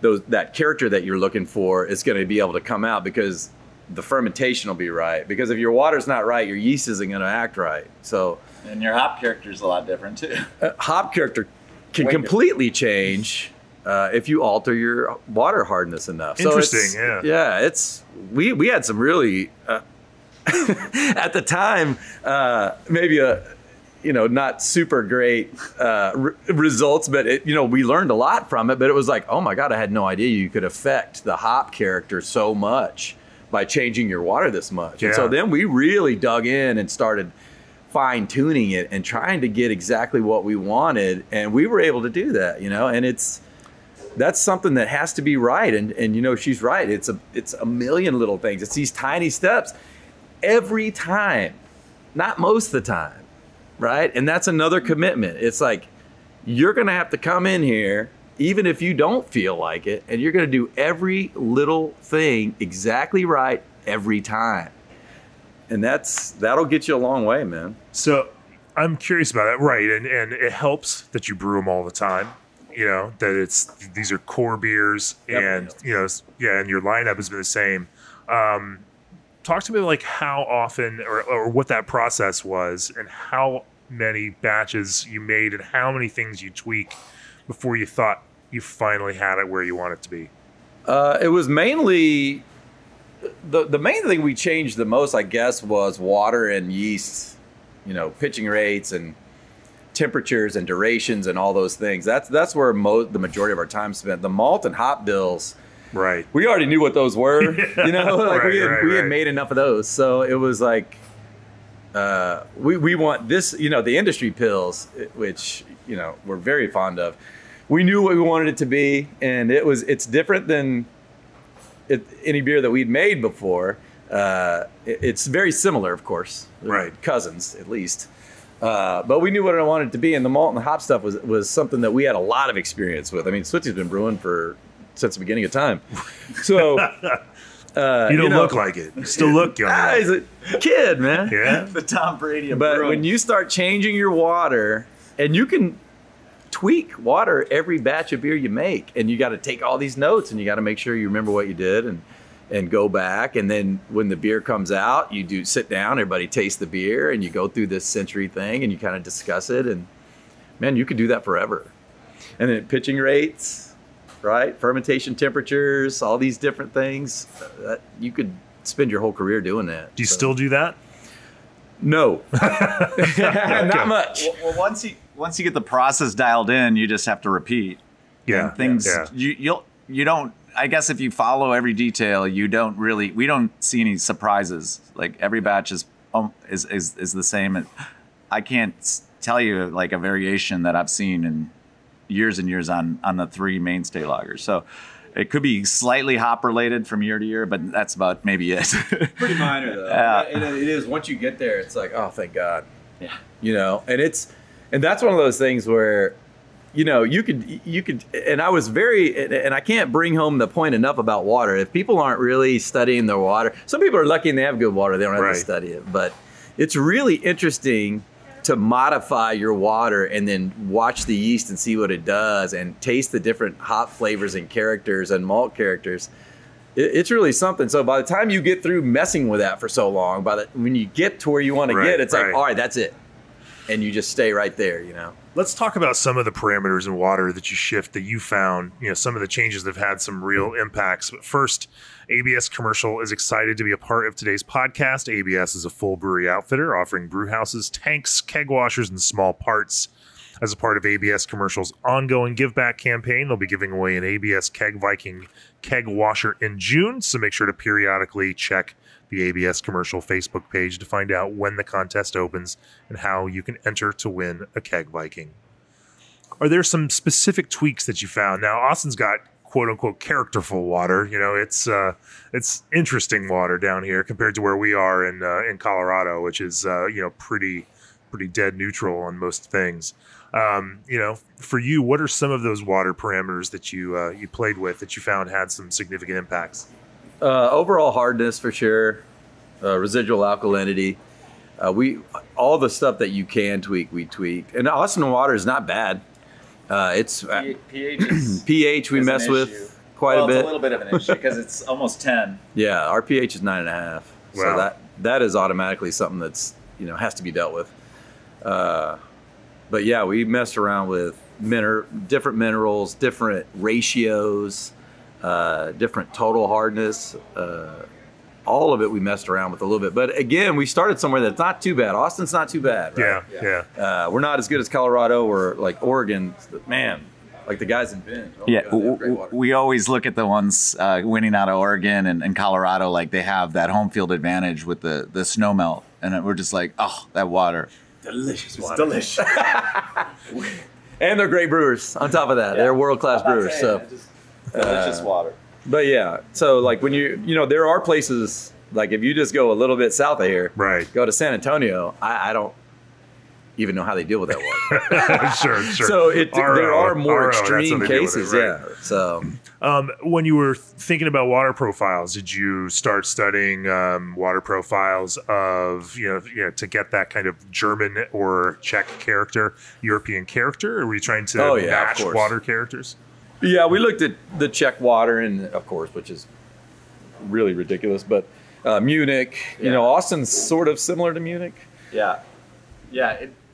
that character that you're looking for is going to be able to come out because the fermentation will be right. Because if your water's not right, your yeast isn't going to act right. So and your hop character is a lot different too. Hop character can completely change if you alter your water hardness enough. Interesting, so we had some really at the time maybe not super great results, but we learned a lot from it. But it was like, oh my God, I had no idea you could affect the hop character so much by changing your water this much. Yeah. And so then we really dug in and started fine tuning it and trying to get exactly what we wanted. And we were able to do that, and that's something that has to be right. And she's right. It's a million little things. It's these tiny steps every time, not most of the time, right? And that's another commitment. It's like, you're going to have to come in here, even if you don't feel like it, and you're going to do every little thing exactly right every time. And that'll get you a long way, man. So I'm curious about that. Right. And it helps that you brew them all the time. That these are core beers, and and your lineup has been the same. Talk to me like how often or what that process was, and how many batches you made, and how many things you tweak before you thought you finally had it where you want it to be. It was mainly the main thing we changed the most, I guess, was water and yeast, pitching rates and temperatures and durations and all those things. That's where the majority of our time spent. The malt and hop bills, right? We already knew what those were. Yeah. We had made enough of those, so it was like we want this. The industry pills, which we're very fond of. We knew what we wanted it to be, and it's different than any beer that we'd made before. It's very similar, of course, right? Cousins, at least. But we knew what I wanted it to be, and the malt and the hop stuff was something that we had a lot of experience with. I mean, Swifty's been brewing since the beginning of time. So you don't look like it. You still look young. He's a kid, man. Yeah, the Tom Brady of But brewing. when you start changing your water, and you can tweak water every batch of beer you make, and you got to take all these notes, and you got to make sure you remember what you did, and go back. And then when the beer comes out, you sit down, everybody tastes the beer, and you go through this sensory thing, and you kind of discuss it. And man, you could do that forever. And then pitching rates, right? Fermentation temperatures, all these different things. You could spend your whole career doing that. Do you still do that? No, not much. Well, once you get the process dialed in, you just have to repeat. Yeah, and things yeah. you don't. I guess if you follow every detail, we don't see any surprises. Like every batch is the same. I can't tell you like a variation that I've seen in years and years on the three mainstay lagers. So it could be slightly hop related from year to year, but that's about maybe it. Pretty minor though. And it is, once you get there, it's like, oh, thank God. Yeah. And that's one of those things where, you could, and I was and I can't bring home the point enough about water. If people aren't really studying their water, some people are lucky and they have good water. They don't have to study it, but it's really interesting to modify your water and then watch the yeast and see what it does and taste the different hop flavors and characters and malt characters. It's really something. So by the time you get through messing with that for so long, when you get to where you want to get, it's like, all right, that's it. And you just stay right there, Let's talk about some of the parameters in water that you shift that you found, some of the changes that have had some real impacts. But first, ABS Commercial is excited to be a part of today's podcast. ABS is a full brewery outfitter offering brew houses, tanks, keg washers, and small parts. As a part of ABS Commercial's ongoing Give Back campaign, they'll be giving away an ABS Keg Viking keg washer in June, so make sure to periodically check the ABS Commercial Facebook page to find out when the contest opens and how you can enter to win a Keg Viking. Are there some specific tweaks that you found? Now, Austin's got quote-unquote characterful water. It's interesting water down here compared to where we are in Colorado, which is pretty dead neutral on most things. For you, what are some of those water parameters that you played with that you found had some significant impacts? Overall hardness for sure, residual alkalinity. All the stuff that you can tweak, we tweaked. And Austin water is not bad. It's pH. pH we mess with quite a bit. It's a little bit of an issue because it's almost 10. Yeah, our pH is 9.5. Wow. So that is automatically something that's has to be dealt with. But yeah, we messed around with different minerals, different ratios, different total hardness. All of it we messed around with a little bit. But again, we started somewhere that's not too bad. Austin's not too bad, right? Yeah. We're not as good as Colorado or like Oregon. Man, like the guys in Bend. Oh Yeah, God, they have great water. we always look at the ones winning out of Oregon and Colorado, like they have that home field advantage with the snow melt. And we're just like, oh, that water. Delicious water. Delicious. And they're great brewers on top of that. They're world-class brewers. So Delicious water. But yeah, so like when you know, there are places, like if you just go a little bit south of here, Right. go to San Antonio, I don't even know how they deal with that water. Sure. So there are more RO, that's how extreme they deal with it, cases, right. yeah. So When you were thinking about water profiles, did you start studying water profiles of, to get that kind of German or Czech character, European character? Or were you trying to Oh, yeah, of match course. water characters? yeah, we looked at the Czech water, and of course, which is really ridiculous, but Munich, Yeah. Austin's sort of similar to Munich. Yeah.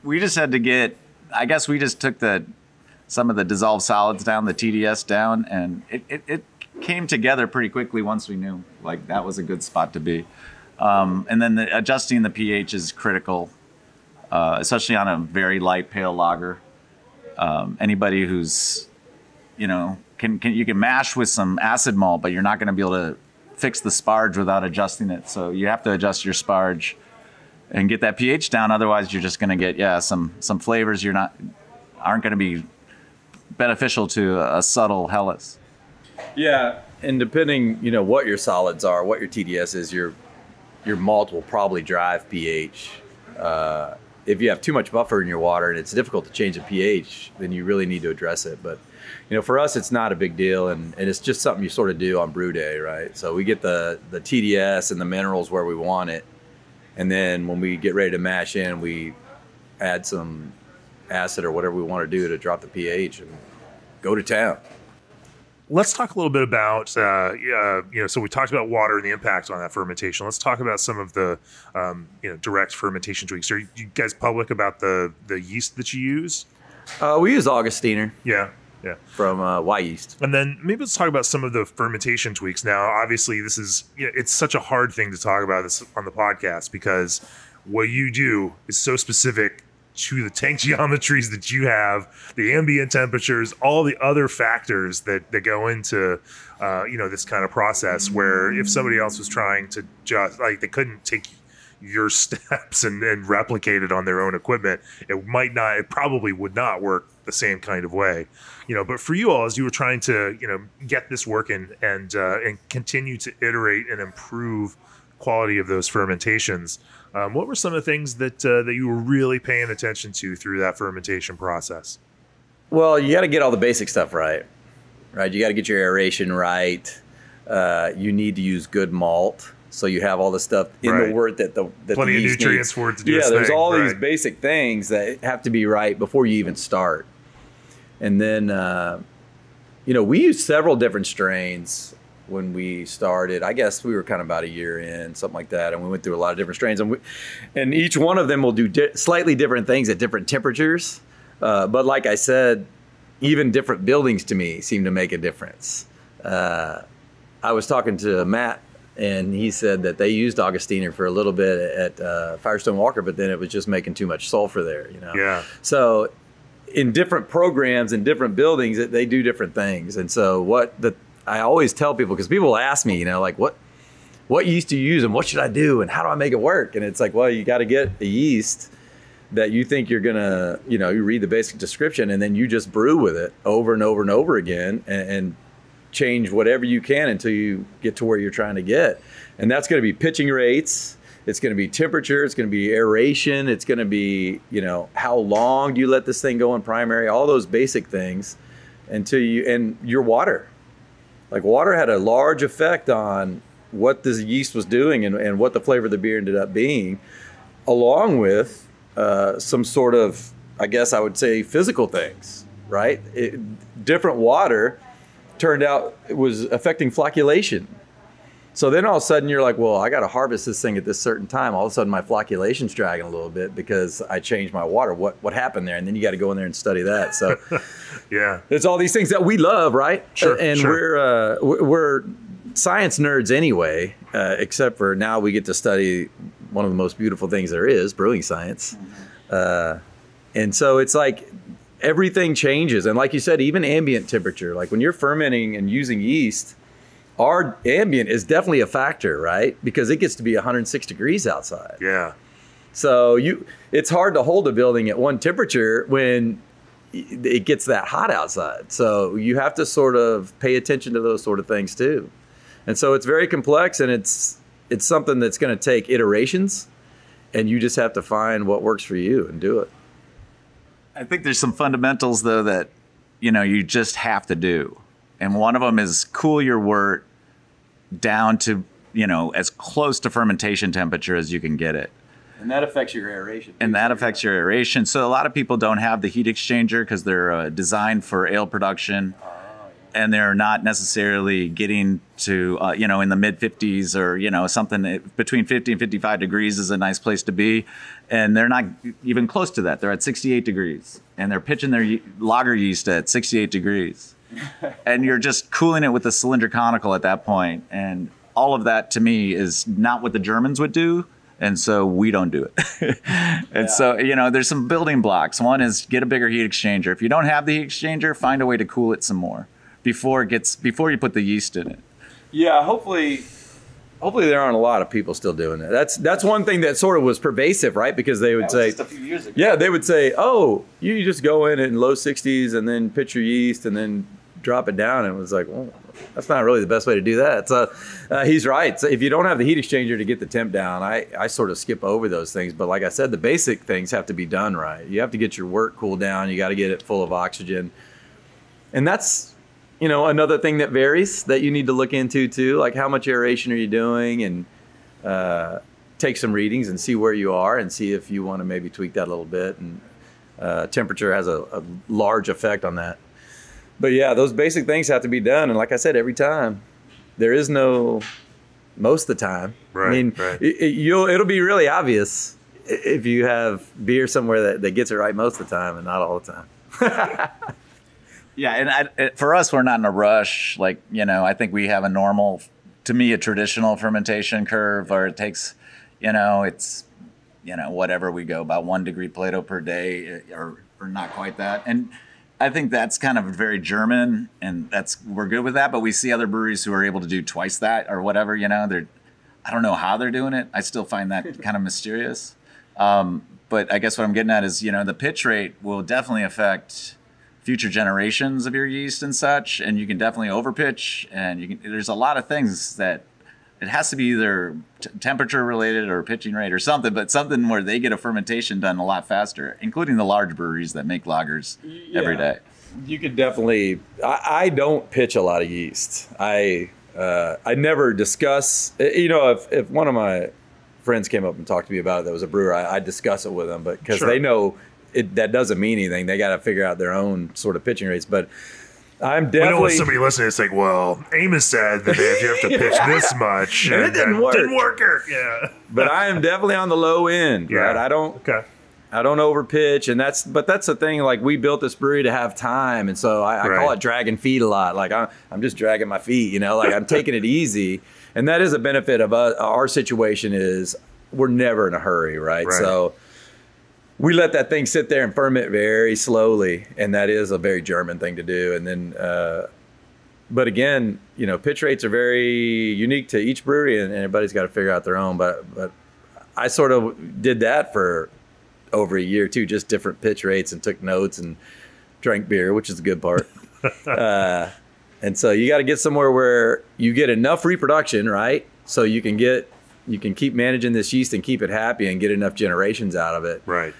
We just had to get, I guess we just took some of the dissolved solids down, the TDS down, and it came together pretty quickly once we knew like that was a good spot to be. And then adjusting the pH is critical, especially on a very light pale lager. Anybody who's, you can mash with some acid malt, but you're not going to be able to fix the sparge without adjusting it. So you have to adjust your sparge and get that pH down. Otherwise, you're just going to get some flavors aren't going to be beneficial to a subtle Helles. Yeah, and depending, what your solids are, what your TDS is, your malt will probably drive pH. If you have too much buffer in your water and it's difficult to change the pH, then you really need to address it. But for us, it's not a big deal, and it's just something you sort of do on brew day, right? So we get the TDS and the minerals where we want it, and then when we get ready to mash in, we add some acid or whatever we want to do to drop the pH and go to town. Let's talk a little bit about, so we talked about water and the impact on that fermentation. Let's talk about some of the, direct fermentation tweaks. Are you guys public about the yeast that you use? We use Augustiner Yeah. from Y Yeast. And then maybe let's talk about some of the fermentation tweaks. Now, obviously, this is, it's such a hard thing to talk about this on the podcast because what you do is so specific to the tank geometries that you have, the ambient temperatures, all the other factors that go into, this kind of process where if somebody else was trying to just, like, they couldn't take your steps and replicate it on their own equipment, it probably would not work the same kind of way. But for you all, as you were trying to, get this working and continue to iterate and improve quality of those fermentations, what were some of the things that you were really paying attention to through that fermentation process? Well, you got to get all the basic stuff right? You got to get your aeration right. You need to use good malt, so you have all the stuff in Right. the wort that Plenty the of yeast nutrients needs. for it to do Yeah, its there's thing, all right. these basic things that have to be right before you even start. And then, we used several different strains when we started. I guess we were kind of about a year in, something like that, and we went through a lot of different strains, and each one of them will do slightly different things at different temperatures. But like I said, even different buildings to me seem to make a difference. I was talking to Matt, and he said that they used Augustiner for a little bit at Firestone Walker, but then it was just making too much sulfur there. Yeah. So in different programs and different buildings, they do different things. And so I always tell people, because people ask me, like, what yeast do you use and what should I do and how do I make it work? And it's like, well, you got to get a yeast that you think you're going to, you read the basic description and then you just brew with it over and over and over again and change whatever you can until you get to where you're trying to get. And that's going to be pitching rates. It's going to be temperature. It's going to be aeration. It's going to be, how long do you let this thing go in primary? All those basic things and your water. Like water had a large effect on what the yeast was doing and what the flavor of the beer ended up being, along with some sort of, I guess I would say, physical things, right? Different water turned out it was affecting flocculation. So then all of a sudden you're like, well, I got to harvest this thing at this certain time. All of a sudden my flocculation's dragging a little bit because I changed my water. What happened there? And then you got to go in there and study that. So yeah, it's all these things that we love, right? Sure. And sure. we're science nerds anyway, except for now we get to study one of the most beautiful things there is, brewing science. And so it's like everything changes. And like you said, even ambient temperature, like when you're fermenting and using yeast, our ambient is definitely a factor, right? Because it gets to be 106 degrees outside. Yeah. So it's hard to hold a building at one temperature when it gets that hot outside. So you have to sort of pay attention to those sort of things too. And so it's very complex, and it's something that's going to take iterations, and you just have to find what works for you and do it. I think there's some fundamentals though that, you just have to do. And one of them is cool your wort down to, as close to fermentation temperature as you can get it. And that affects your aeration. So a lot of people don't have the heat exchanger because they're designed for ale production. And they're not necessarily getting to, in the mid 50s or, something between 50 and 55 degrees is a nice place to be. And they're not even close to that. They're at 68 degrees and they're pitching their lager yeast at 68 degrees. And you're just cooling it with a cylinder conical at that point. And all of that to me is not what the Germans would do. And so we don't do it. And so, there's some building blocks. One is get a bigger heat exchanger. If you don't have the heat exchanger, find a way to cool it some more before you put the yeast in it. Yeah, hopefully there aren't a lot of people still doing that. That's one thing that sort of was pervasive, right? Because they would say, just a few years ago. Yeah, they would say, oh, you just go in low 60s and then pitch your yeast and then drop it down. And it was like, well, that's not really the best way to do that. So he's right. So if you don't have the heat exchanger to get the temp down, I sort of skip over those things. But like I said, the basic things have to be done right. You have to get your wort cooled down. You got to get it full of oxygen. And that's, another thing that varies that you need to look into too. Like how much aeration are you doing, and take some readings and see where you are and see if you want to maybe tweak that a little bit. And temperature has a large effect on that. But yeah, those basic things have to be done. And like I said, every time there is most of the time. Right, I mean, right. It'll be really obvious if you have beer somewhere that gets it right most of the time and not all the time. Yeah, and for us, we're not in a rush. Like, I think we have a traditional fermentation curve, or it takes, it's, whatever we go, about 1 degree Plato per day, or not quite that. And I think that's kind of very German, and we're good with that. But we see other breweries who are able to do twice that or whatever. I don't know how they're doing it. I still find that kind of mysterious. But I guess what I'm getting at is, the pitch rate will definitely affect future generations of your yeast and such, and you can definitely overpitch, and there's a lot of things that it has to be either temperature related or pitching rate or something, but something where they get a fermentation done a lot faster, including the large breweries that make lagers every day. You could definitely. I don't pitch a lot of yeast. I never discuss. If one of my friends came up and talked to me about it that was a brewer, I discuss it with them, but because they know. That doesn't mean anything. They got to figure out their own sort of pitching rates. But I'm definitely. I don't want somebody listening to say, well, Amos said that you have to pitch this much. And it didn't work. Didn't work. Yeah. But I am definitely on the low end. Yeah. Right? I don't overpitch. And that's the thing. Like, we built this brewery to have time. And so I call it dragging feet a lot. Like, I'm just dragging my feet, like I'm taking it easy. And that is a benefit of our situation is we're never in a hurry. Right. So we let that thing sit there and ferment very slowly, and that is a very German thing to do. And then, but again, pitch rates are very unique to each brewery, and everybody's got to figure out their own. But I sort of did that for over a year too, just different pitch rates, and took notes and drank beer, which is the good part. And so you got to get somewhere where you get enough reproduction, right? So you can keep managing this yeast and keep it happy and get enough generations out of it. Right.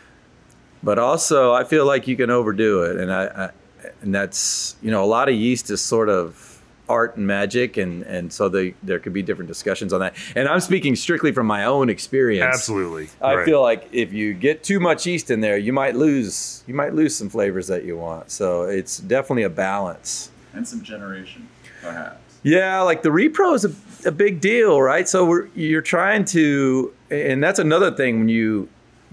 But also, I feel like you can overdo it, and that's a lot of yeast is sort of art and magic, and so there could be different discussions on that. And I'm speaking strictly from my own experience. Absolutely, I feel like if you get too much yeast in there, you might lose some flavors that you want. So it's definitely a balance. And some generation, perhaps. Yeah, like the repro is a big deal, right? So you're trying to, and that's another thing when you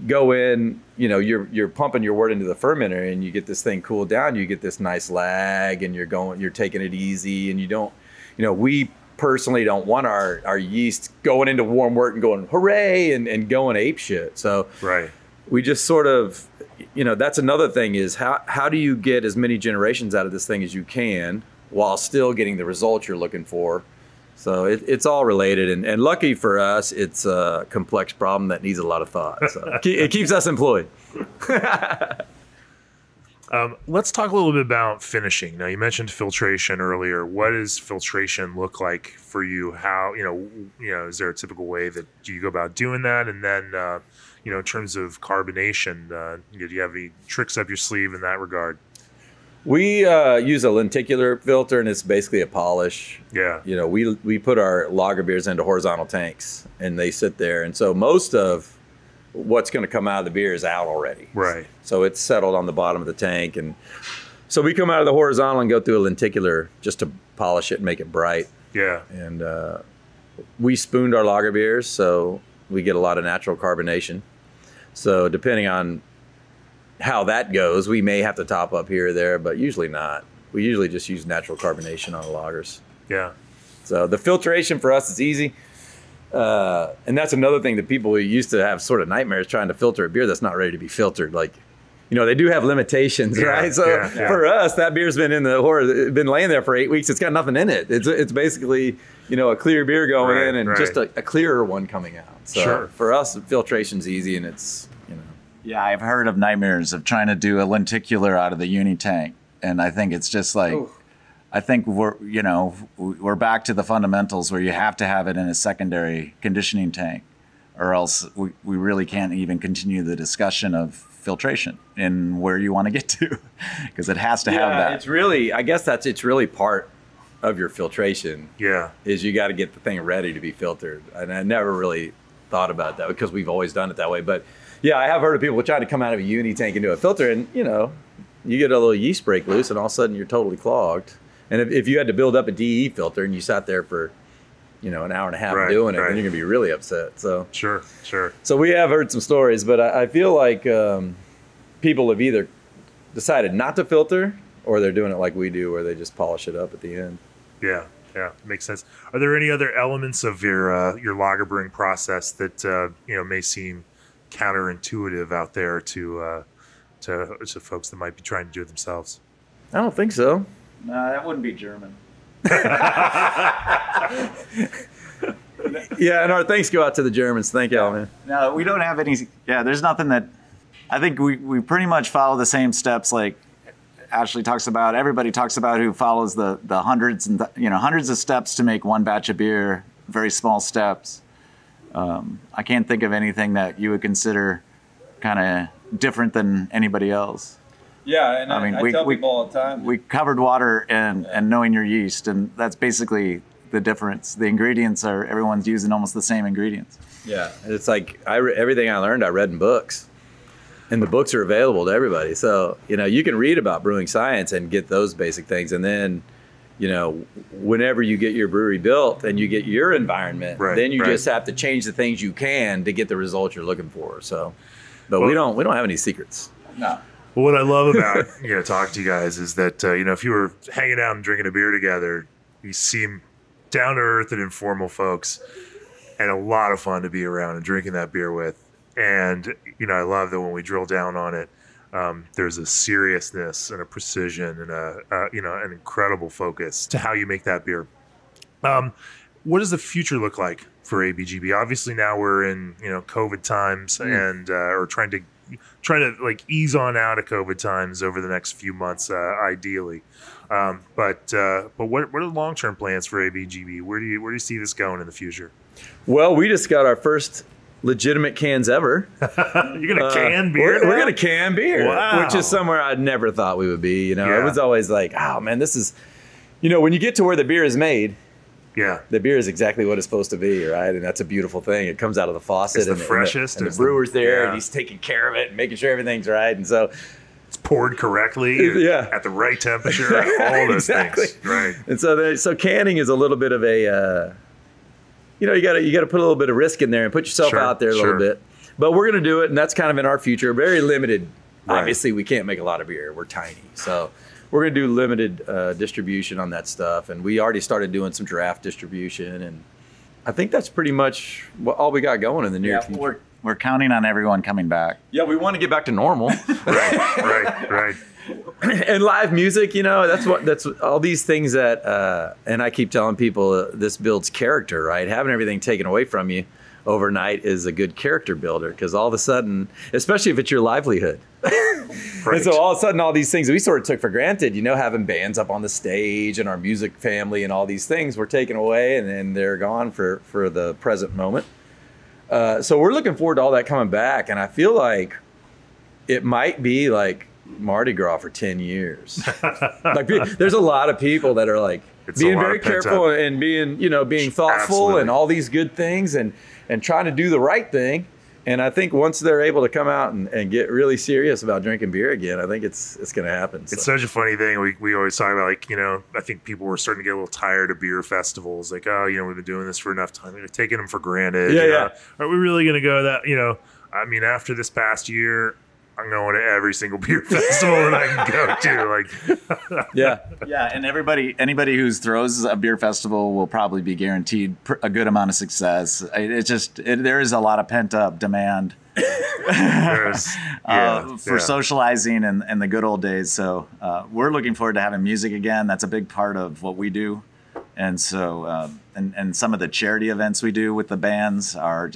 go in, you know, you're pumping your wort into the fermenter and you get this thing cooled down, you get this nice lag and you're taking it easy and you don't, you know, we personally don't want our yeast going into warm wort and going hooray and going ape shit. So right. We just sort of, you know, that's another thing is how do you get as many generations out of this thing as you can while still getting the results you're looking for? So it's all related, and lucky for us, it's a complex problem that needs a lot of thought. So it keeps us employed. Let's talk a little bit about finishing. Now, you mentioned filtration earlier. What does filtration look like for you? How, you know, is there a typical way that you go about doing that? And then, you know, in terms of carbonation, do you have any tricks up your sleeve in that regard? We use a lenticular filter, and it's basically a polish. Yeah. You know, we put our lager beers into horizontal tanks, and they sit there. And so most of what's going to come out of the beer is out already. Right. So it's settled on the bottom of the tank. And so we come out of the horizontal and go through a lenticular just to polish it and make it bright. Yeah. And we spooned our lager beers, so we get a lot of natural carbonation. So depending on how that goes, we may have to top up here or there, but usually not. We usually just use natural carbonation on the lagers. Yeah. So the filtration for us is easy. And that's another thing that people used to have sort of nightmares trying to filter a beer that's not ready to be filtered. Like, you know, they do have limitations, right? So for us, that beer's been been laying there for 8 weeks. It's got nothing in it. It's basically, you know, a clear beer going in and just a clearer one coming out. So for us, filtration's easy, and it's, you know. Yeah, I've heard of nightmares of trying to do a lenticular out of the uni tank, and I think it's just like, I think we're back to the fundamentals where you have to have it in a secondary conditioning tank, or else we really can't even continue the discussion of filtration and where you want to get to, because it has to have that. It's really, I guess it's really part of your filtration. Yeah, is you got to get the thing ready to be filtered, and I never really thought about that because we've always done it that way, but. Yeah, I have heard of people trying to come out of a uni tank into a filter, and you know, you get a little yeast break loose, and all of a sudden you're totally clogged. And if you had to build up a DE filter and you sat there for, you know, an hour and a half doing it, then you're gonna be really upset. So sure. So we have heard some stories, but I feel like people have either decided not to filter, or they're doing it like we do, where they just polish it up at the end. Yeah, makes sense. Are there any other elements of your lager brewing process that you know, may seem counterintuitive out there to folks that might be trying to do it themselves? I don't think so. No, that wouldn't be German. Yeah, and our thanks go out to the Germans. Thank y'all, man. No, we don't have any. Yeah, there's nothing that. I think we pretty much follow the same steps like Ashley talks about. Everybody talks about who follows the hundreds and hundreds of steps to make one batch of beer. Very small steps. I can't think of anything that you would consider kind of different than anybody else. Yeah, and I tell people all the time. We covered water and knowing your yeast, and that's basically the difference. The ingredients are, everyone's using almost the same ingredients. Yeah, it's like everything I learned, I read in books. And the books are available to everybody. So, you know, you can read about brewing science and get those basic things, and then, you know, whenever you get your brewery built and you get your environment, then you just have to change the things you can to get the results you're looking for. So, but we don't have any secrets. No. Well, what I love about talking to you guys is that if you were hanging out and drinking a beer together, you seem down to earth and informal folks, and a lot of fun to be around and drinking that beer with. And I love that when we drill down on it, there's a seriousness and a precision and an incredible focus to how you make that beer. What does the future look like for ABGB? Obviously now we're in COVID times and or trying to like ease on out of COVID times over the next few months, ideally. But what are the long-term plans for ABGB? Where do you see this going in the future? Well, we just got our first legitimate cans ever. You're gonna can beer? We're gonna can beer, wow. Which is somewhere I never thought we would be. It was always like, oh man, this is, when you get to where the beer is made, the beer is exactly what it's supposed to be, right? And that's a beautiful thing. It comes out of the faucet, it's the freshest, and the brewer's there, and he's taking care of it and making sure everything's right. And so it's poured correctly, at the right temperature, all those things. Right. And so canning is a little bit of a, you got to put a little bit of risk in there and put yourself out there a little bit. But we're going to do it, and that's kind of in our future. Very limited. Right. Obviously, we can't make a lot of beer. We're tiny. So we're going to do limited distribution on that stuff. And we already started doing some draft distribution. And I think that's pretty much all we got going in the near future. We're counting on everyone coming back. Yeah, we want to get back to normal. Right. And live music, that's all these things that, and I keep telling people this builds character, right? Having everything taken away from you overnight is a good character builder, because all of a sudden, especially if it's your livelihood. And so all of a sudden, all these things we sort of took for granted, having bands up on the stage and our music family and all these things were taken away, and then they're gone for the present moment. So we're looking forward to all that coming back, and I feel like it might be like Mardi Gras for 10 years. Like there's a lot of people that are like being very careful and being thoughtful. Absolutely. And all these good things and trying to do the right thing. And I think once they're able to come out and get really serious about drinking beer again, I think it's going to happen. So. It's such a funny thing. We always talk about, like, I think people were starting to get a little tired of beer festivals. Like, we've been doing this for enough time. They're taking them for granted. Yeah. Are we really going to go that, I mean, after this past year, I'm going to every single beer festival that I can go to. Yeah. And anybody who throws a beer festival will probably be guaranteed a good amount of success. There is a lot of pent up demand for socializing and the good old days. So we're looking forward to having music again. That's a big part of what we do. And so and some of the charity events we do with the bands are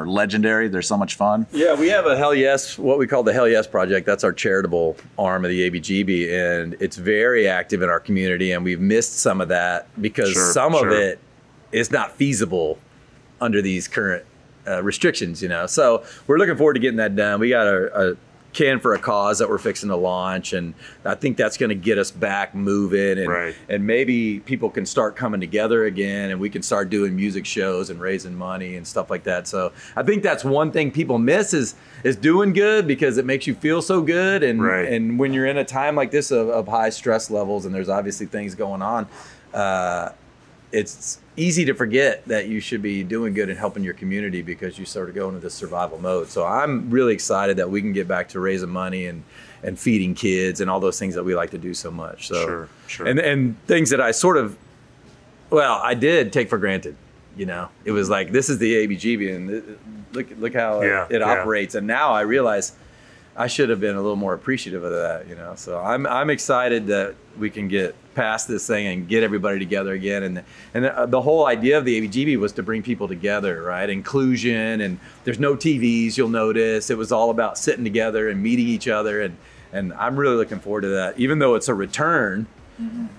legendary. They're so much fun. Yeah, we have a Hell Yes, what we call the Hell Yes Project. That's our charitable arm of the ABGB, and it's very active in our community, and we've missed some of that because some of it is not feasible under these current restrictions, So we're looking forward to getting that done. We got a Can for a Cause that we're fixing to launch, and I think that's going to get us back moving, and maybe people can start coming together again, and we can start doing music shows and raising money and stuff like that. So I think that's one thing people miss is doing good, because it makes you feel so good, and when you're in a time like this of high stress levels and there's obviously things going on, it's easy to forget that you should be doing good and helping your community because you sort of go into this survival mode. So I'm really excited that we can get back to raising money and feeding kids and all those things that we like to do so much. So and things that I did take for granted. It was like, this is the ABGB, and look how it operates. And now I realize I should have been a little more appreciative of that, So I'm excited that we can get past this thing and get everybody together again. And the whole idea of the ABGB was to bring people together, right? Inclusion, and there's no TVs, you'll notice. It was all about sitting together and meeting each other. And I'm really looking forward to that. Even though it's a return,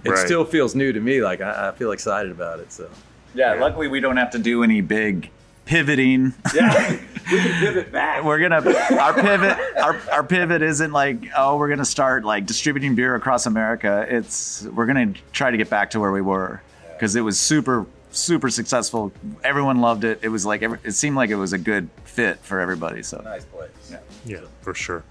it still feels new to me. Like I feel excited about it. So luckily we don't have to do any big pivoting. Yeah, we can pivot back. Our pivot isn't like, we're gonna start like distributing beer across America. We're gonna try to get back to where we were, because it was super successful. Everyone loved it. It was like it seemed like it was a good fit for everybody. So nice place. Yeah, for sure.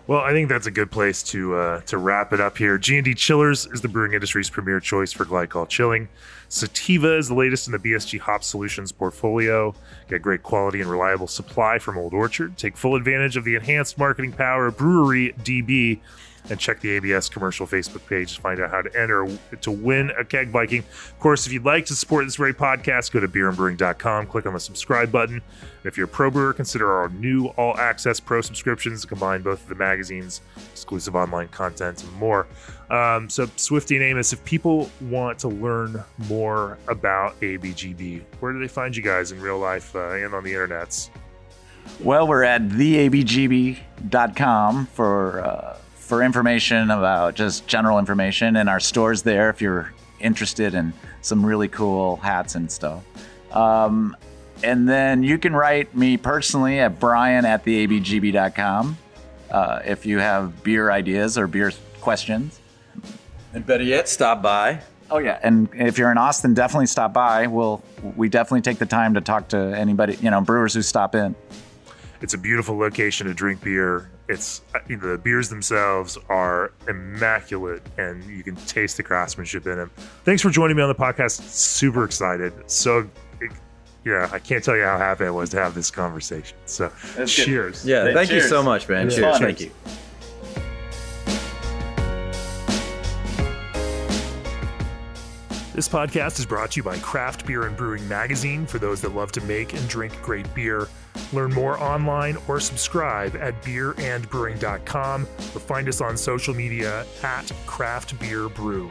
Well, I think that's a good place to wrap it up here. G&D Chillers is the brewing industry's premier choice for glycol chilling. Sativa is the latest in the BSG Hop Solutions portfolio. Get great quality and reliable supply from Old Orchard. Take full advantage of the enhanced marketing power of Brewery DB, and check the ABS commercial Facebook page to find out how to enter to win a keg Viking. Of course, if you'd like to support this very podcast, go to beerandbrewing.com, click on the subscribe button. And if you're a pro brewer, consider our new All Access Pro subscriptions to combine both of the magazines, exclusive online content, and more. So Swifty and Amos, if people want to learn more about ABGB, where do they find you guys in real life and on the internets? Well, we're at theabgb.com for information about just general information, and our store's there if you're interested in some really cool hats and stuff. And then you can write me personally at brian@theabgb.com if you have beer ideas or beer questions. And better yet, stop by. Oh yeah, and if you're in Austin, definitely stop by. We definitely take the time to talk to anybody, brewers who stop in. It's a beautiful location to drink beer. It's the beers themselves are immaculate, and you can taste the craftsmanship in them. Thanks for joining me on the podcast. Super excited. So, yeah, I can't tell you how happy I was to have this conversation. So, cheers. Yeah, thank you so much, man. Cheers. Fun. Thank you. This podcast is brought to you by Craft Beer and Brewing Magazine for those that love to make and drink great beer. Learn more online or subscribe at beerandbrewing.com or find us on social media at Craft Beer Brew.